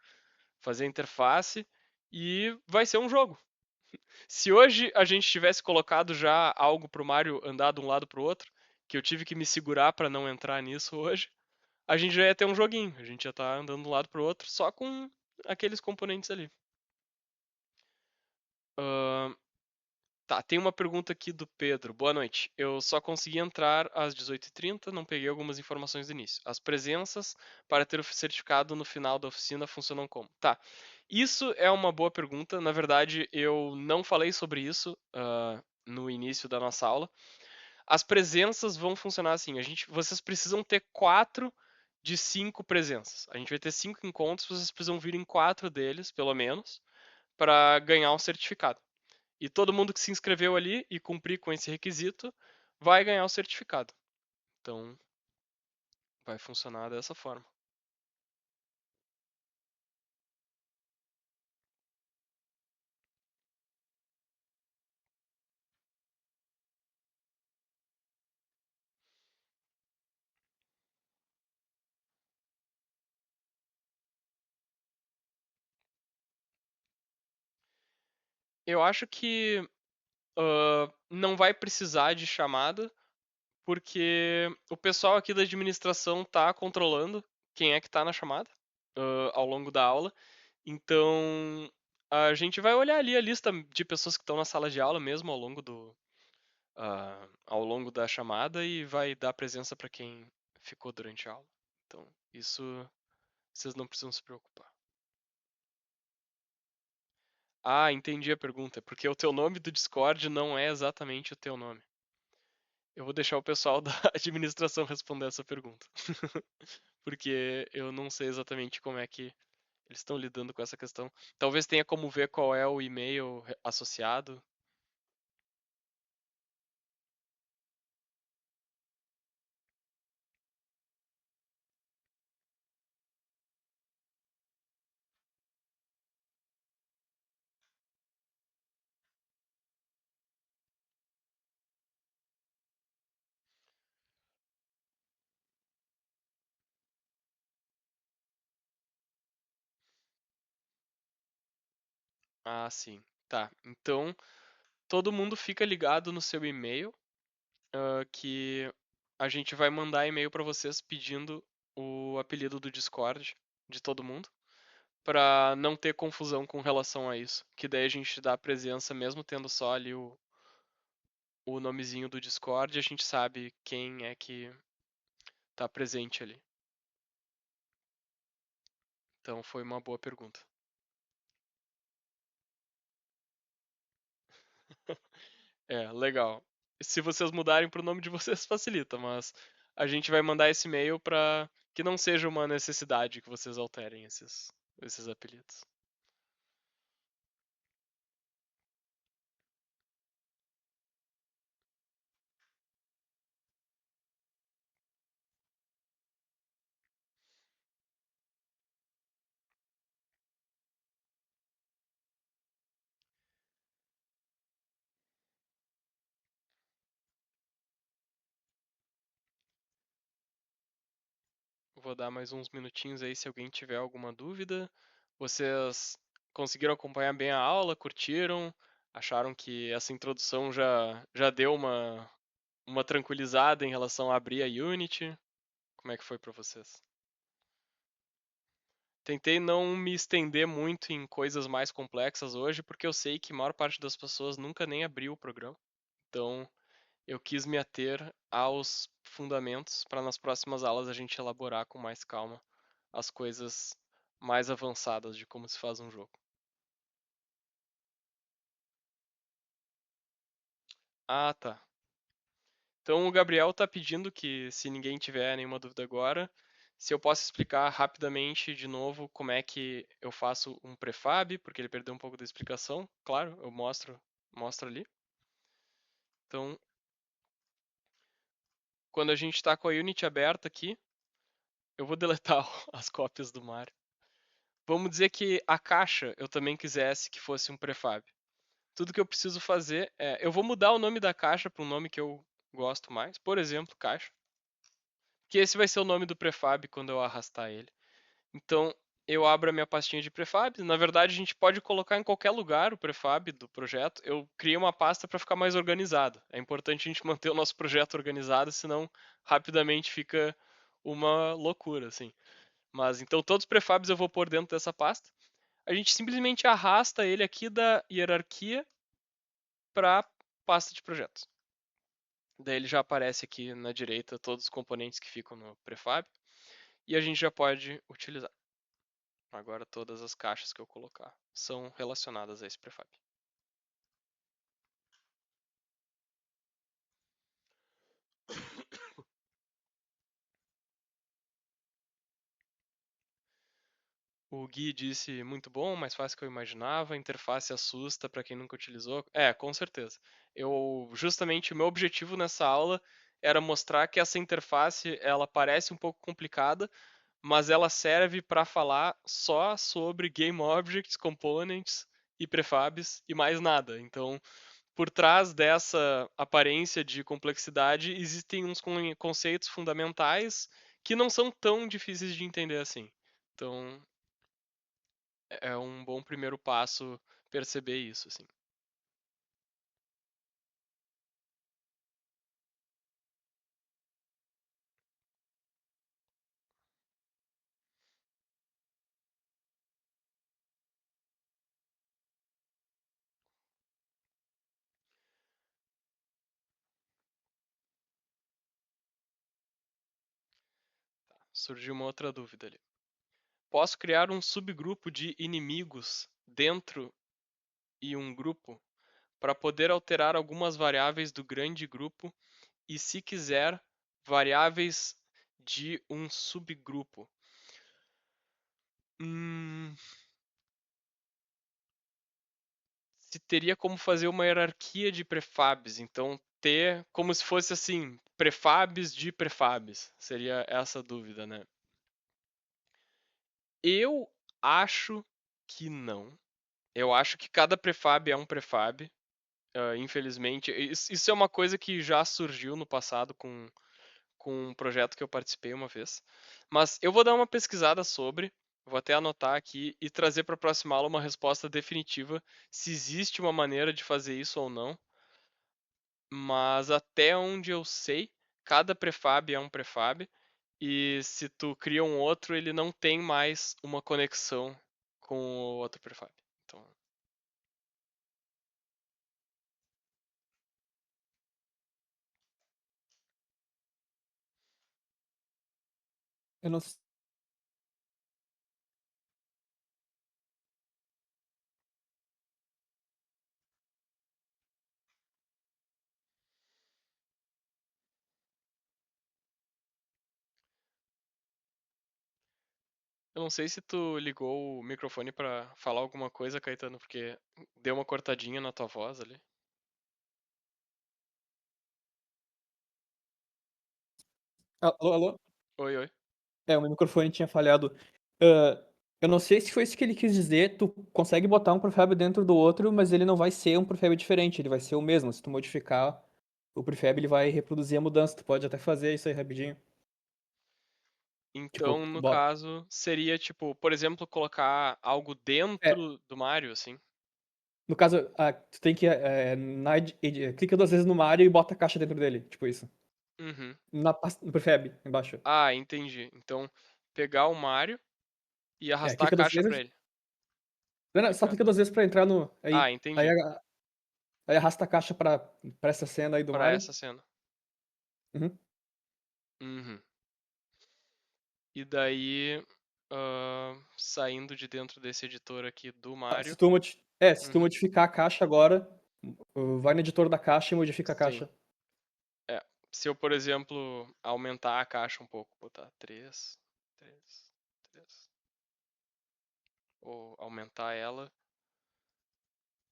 fazer a interface e vai ser um jogo. Se hoje a gente tivesse colocado já algo pro Mario andar de um lado pro outro, que eu tive que me segurar para não entrar nisso hoje, a gente já ia ter um joguinho, a gente já tá andando de um lado pro outro só com aqueles componentes ali. Ahn, Tá, tem uma pergunta aqui do Pedro. Boa noite. Eu só consegui entrar às 18h30, não peguei algumas informações do início. As presenças para ter o certificado no final da oficina funcionam como? Tá. Isso é uma boa pergunta. Na verdade, eu não falei sobre isso no início da nossa aula. As presenças vão funcionar assim. Vocês precisam ter 4 de 5 presenças. A gente vai ter 5 encontros, vocês precisam vir em 4 deles, pelo menos, para ganhar um certificado. E todo mundo que se inscreveu ali e cumprir com esse requisito vai ganhar o certificado. Então, vai funcionar dessa forma. Eu acho que não vai precisar de chamada, porque o pessoal aqui da administração está controlando quem é que está na chamada ao longo da aula. Então, a gente vai olhar ali a lista de pessoas que estão na sala de aula mesmo ao longo da chamada e vai dar presença para quem ficou durante a aula. Então, isso vocês não precisam se preocupar. Ah, entendi a pergunta. Porque o teu nome do Discord não é exatamente o teu nome. Eu vou deixar o pessoal da administração responder essa pergunta. Porque eu não sei exatamente como é que eles estão lidando com essa questão. Talvez tenha como ver qual é o e-mail associado. Ah, sim. Tá. Então, todo mundo fica ligado no seu e-mail, que a gente vai mandar e-mail para vocês pedindo o apelido do Discord de todo mundo, para não ter confusão com relação a isso. Que daí a gente dá a presença, mesmo tendo só ali o nomezinho do Discord, a gente sabe quem é que tá presente ali. Então foi uma boa pergunta. É, legal. Se vocês mudarem pro nome de vocês, facilita, mas a gente vai mandar esse e-mail para que não seja uma necessidade que vocês alterem esses apelidos. Vou dar mais uns minutinhos aí se alguém tiver alguma dúvida. Vocês conseguiram acompanhar bem a aula? Curtiram? Acharam que essa introdução já deu uma tranquilizada em relação a abrir a Unity? Como é que foi para vocês? Tentei não me estender muito em coisas mais complexas hoje, porque eu sei que a maior parte das pessoas nunca nem abriu o programa. Então, eu quis me ater aos fundamentos para nas próximas aulas a gente elaborar com mais calma as coisas mais avançadas de como se faz um jogo. Ah, tá. Então o Gabriel tá pedindo que, se ninguém tiver nenhuma dúvida agora, se eu posso explicar rapidamente de novo como é que eu faço um prefab, porque ele perdeu um pouco da explicação. Claro, eu mostro ali. Então, quando a gente está com a Unity aberta aqui, eu vou deletar as cópias do Mario. Vamos dizer que a caixa eu também quisesse que fosse um prefab. Tudo que eu preciso fazer é, eu vou mudar o nome da caixa para um nome que eu gosto mais, por exemplo, caixa, que esse vai ser o nome do prefab quando eu arrastar ele. Então, eu abro a minha pastinha de prefabs. Na verdade, a gente pode colocar em qualquer lugar o prefab do projeto. Eu criei uma pasta para ficar mais organizado. É importante a gente manter o nosso projeto organizado, senão rapidamente fica uma loucura, assim. Mas então todos os prefabs eu vou pôr dentro dessa pasta. A gente simplesmente arrasta ele aqui da hierarquia para pasta de projetos. Daí ele já aparece aqui na direita todos os componentes que ficam no prefab e a gente já pode utilizar. Agora todas as caixas que eu colocar são relacionadas a esse prefab. O Gui disse muito bom, mais fácil que eu imaginava. A interface assusta para quem nunca utilizou. É, com certeza. Eu justamente o meu objetivo nessa aula era mostrar que essa interface ela parece um pouco complicada, mas ela serve para falar só sobre game objects, components e prefabs e mais nada. Então, por trás dessa aparência de complexidade, existem uns conceitos fundamentais que não são tão difíceis de entender assim. Então, é um bom primeiro passo perceber isso, assim. Surgiu uma outra dúvida ali. Posso criar um subgrupo de inimigos dentro e um grupo para poder alterar algumas variáveis do grande grupo e, se quiser, variáveis de um subgrupo. Hum, se teria como fazer uma hierarquia de prefabs, então ter como se fosse assim, prefabs de prefabs. Seria essa a dúvida, né? Eu acho que não. Eu acho que cada prefab é um prefab. Infelizmente, isso é uma coisa que já surgiu no passado com um projeto que eu participei uma vez. Mas eu vou dar uma pesquisada sobre, vou até anotar aqui e trazer para a próxima aula uma resposta definitiva se existe uma maneira de fazer isso ou não. Mas até onde eu sei, cada prefab é um prefab e se tu cria um outro, ele não tem mais uma conexão com o outro prefab. Então, Eu não, eu não sei se tu ligou o microfone para falar alguma coisa, Caetano, porque deu uma cortadinha na tua voz ali. alô, alô? Oi, oi. É, o meu microfone tinha falhado. Ah, eu não sei se foi isso que ele quis dizer. Tu consegue botar um prefab dentro do outro, mas ele não vai ser um prefab diferente, ele vai ser o mesmo. Se tu modificar o prefab, ele vai reproduzir a mudança. Tu pode até fazer isso aí rapidinho. Tipo, Então, tu no bota. caso, seria tipo, por exemplo, colocar algo É, dentro do Mario, assim. no caso, tu tem que. Clica duas vezes no Mario e bota a caixa dentro dele. Tipo isso. Uhum. No prefab, embaixo. Ah, entendi. Então, pegar o Mario e É, arrastar a clica duas caixa pra vezes. ele. Não, não, só Clicar clica duas duas. vezes pra entrar no. Ah, Aí, entendi. aí arrasta a caixa pra essa cena aí do Pra Mario. essa cena. Uhum. Uhum. E daí, saindo de dentro desse editor aqui do Ah, Se Mario. tu, modi- é, se tu Uhum. modificar a caixa agora, vai no editor da caixa e modifica a Sim. caixa. É. Se eu, por exemplo, aumentar a caixa um pouco, botar 3, 3, 3, ou aumentar ela,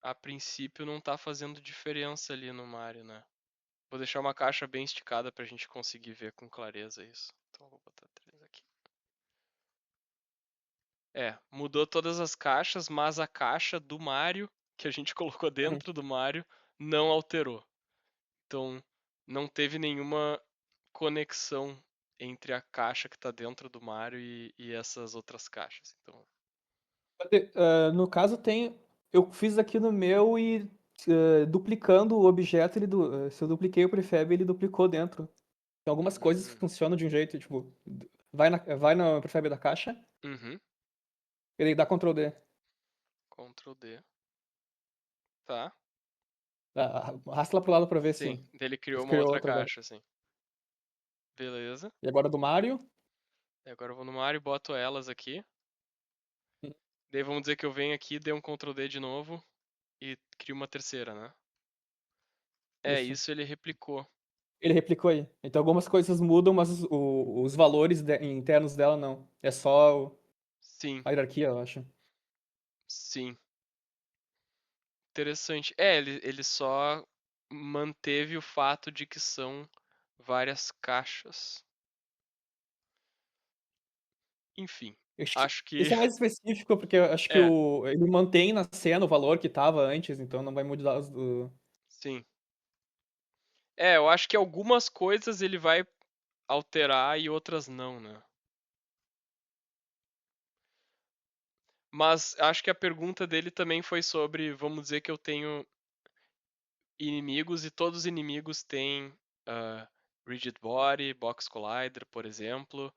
a princípio não tá fazendo diferença ali no Mario, né? Vou deixar uma caixa bem esticada pra gente conseguir ver com clareza isso. Então vou botar 3 aqui. É, mudou todas as caixas, mas a caixa do Mario, que a gente colocou Uhum. dentro do Mario, não alterou. Então não teve nenhuma conexão entre a caixa que tá dentro do Mario e essas outras caixas. Então, No caso, eu fiz aqui no meu e duplicando o objeto, se eu dupliquei o prefab, ele duplicou dentro. Tem algumas coisas que hum, funcionam de um jeito, tipo, vai no prefab da caixa, uhum, ele dá Ctrl D. Ctrl D. Tá. Arrasta lá pro lado pra ver Sim, se ele criou uma criou outra outra agora. caixa, assim. Beleza. E agora do Mario. E agora eu vou no Mario e boto elas aqui. Daí vamos dizer que eu venho aqui, dei um Ctrl D de novo e crio uma terceira, né? É, Isso. isso ele replicou. Ele replicou aí. Então algumas coisas mudam, mas os valores internos dela não. É só Sim, a hierarquia, eu acho. sim. Interessante. É, ele só manteve o fato de que são várias caixas. Enfim, acho que Esse é mais específico, porque eu acho que é, ele mantém na cena o valor que tava antes, então não vai mudar sim. É, eu acho que algumas coisas ele vai alterar e outras não, né? Mas acho que a pergunta dele também foi sobre, vamos dizer que eu tenho inimigos e todos os inimigos têm Rigid Body, Box Collider, por exemplo.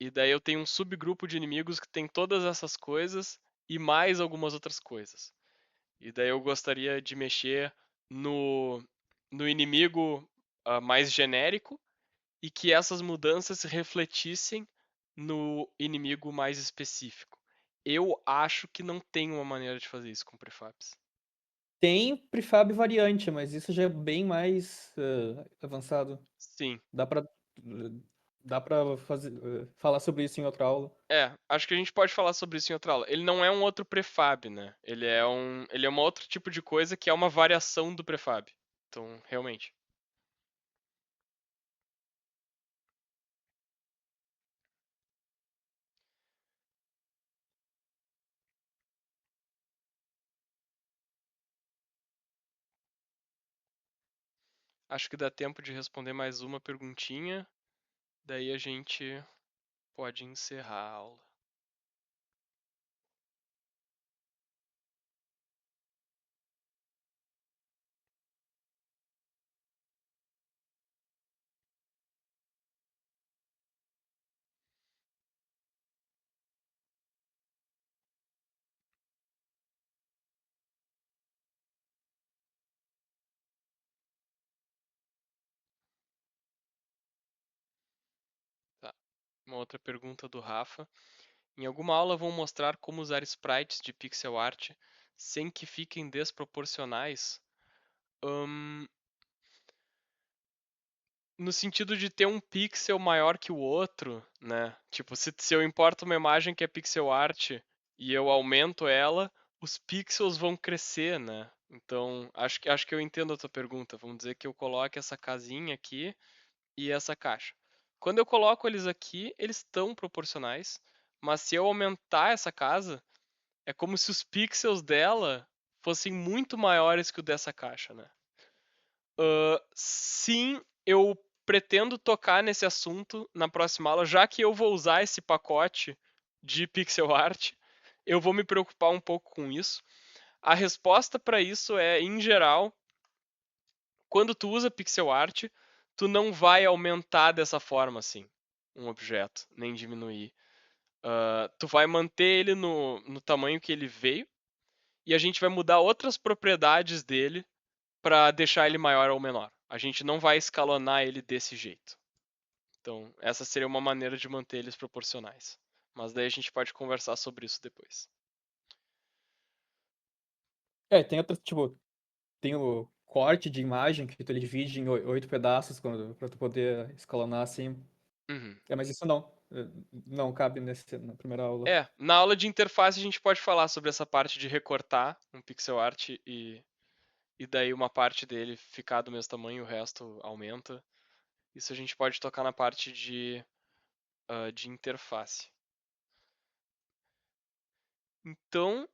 E daí eu tenho um subgrupo de inimigos que tem todas essas coisas e mais algumas outras coisas. E daí eu gostaria de mexer no inimigo mais genérico e que essas mudanças se refletissem no inimigo mais específico. Eu acho que não tem uma maneira de fazer isso com prefabs. Tem prefab variante, mas isso já é bem mais avançado. Sim. Dá pra, dá pra falar sobre isso em outra aula. É, acho que a gente pode falar sobre isso em outra aula. Ele não é um outro prefab, né? Ele é um outro tipo de coisa que é uma variação do prefab. Então, realmente. Acho que dá tempo de responder mais uma perguntinha. Daí a gente pode encerrar a aula. Tá. Uma outra pergunta do Rafa. Em alguma aula vão mostrar como usar sprites de pixel art sem que fiquem desproporcionais? Hum, no sentido de ter um pixel maior que o outro, né? Tipo, se eu importo uma imagem que é pixel art e eu aumento ela, os pixels vão crescer, né? Então, acho que eu entendo a tua pergunta. Vamos dizer que eu coloque essa casinha aqui e essa caixa. Quando eu coloco eles aqui, eles estão proporcionais, mas se eu aumentar essa casa, é como se os pixels dela fossem muito maiores que o dessa caixa, né? Sim, eu pretendo tocar nesse assunto na próxima aula, já que eu vou usar esse pacote de pixel art, eu vou me preocupar um pouco com isso. A resposta para isso é, em geral, quando tu usa pixel art, tu não vai aumentar dessa forma assim um objeto, nem diminuir. Tu vai manter ele no tamanho que ele veio e a gente vai mudar outras propriedades dele para deixar ele maior ou menor. A gente não vai escalonar ele desse jeito. Então, essa seria uma maneira de manter eles proporcionais. Mas daí a gente pode conversar sobre isso depois. Tem outra, tipo, tem o corte de imagem que tu ele divide em 8 pedaços pra tu poder escalonar assim. Uhum. Mas isso não. Não cabe na primeira aula. Na aula de interface a gente pode falar sobre essa parte de recortar um pixel art e daí uma parte dele ficar do mesmo tamanho, o resto aumenta. Isso a gente pode tocar na parte de interface. Então,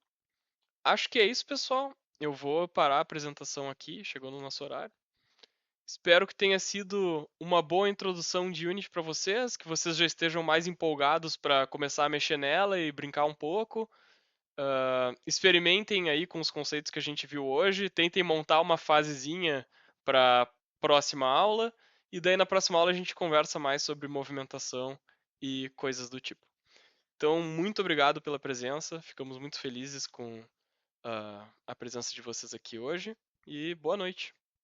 acho que é isso, pessoal. Eu vou parar a apresentação aqui, chegou no nosso horário. Espero que tenha sido uma boa introdução de Unity para vocês, que vocês já estejam mais empolgados para começar a mexer nela e brincar um pouco. Experimentem aí com os conceitos que a gente viu hoje, tentem montar uma fasezinha para próxima aula, e daí na próxima aula a gente conversa mais sobre movimentação e coisas do tipo. Então, muito obrigado pela presença, ficamos muito felizes com a presença de vocês aqui hoje, e boa noite.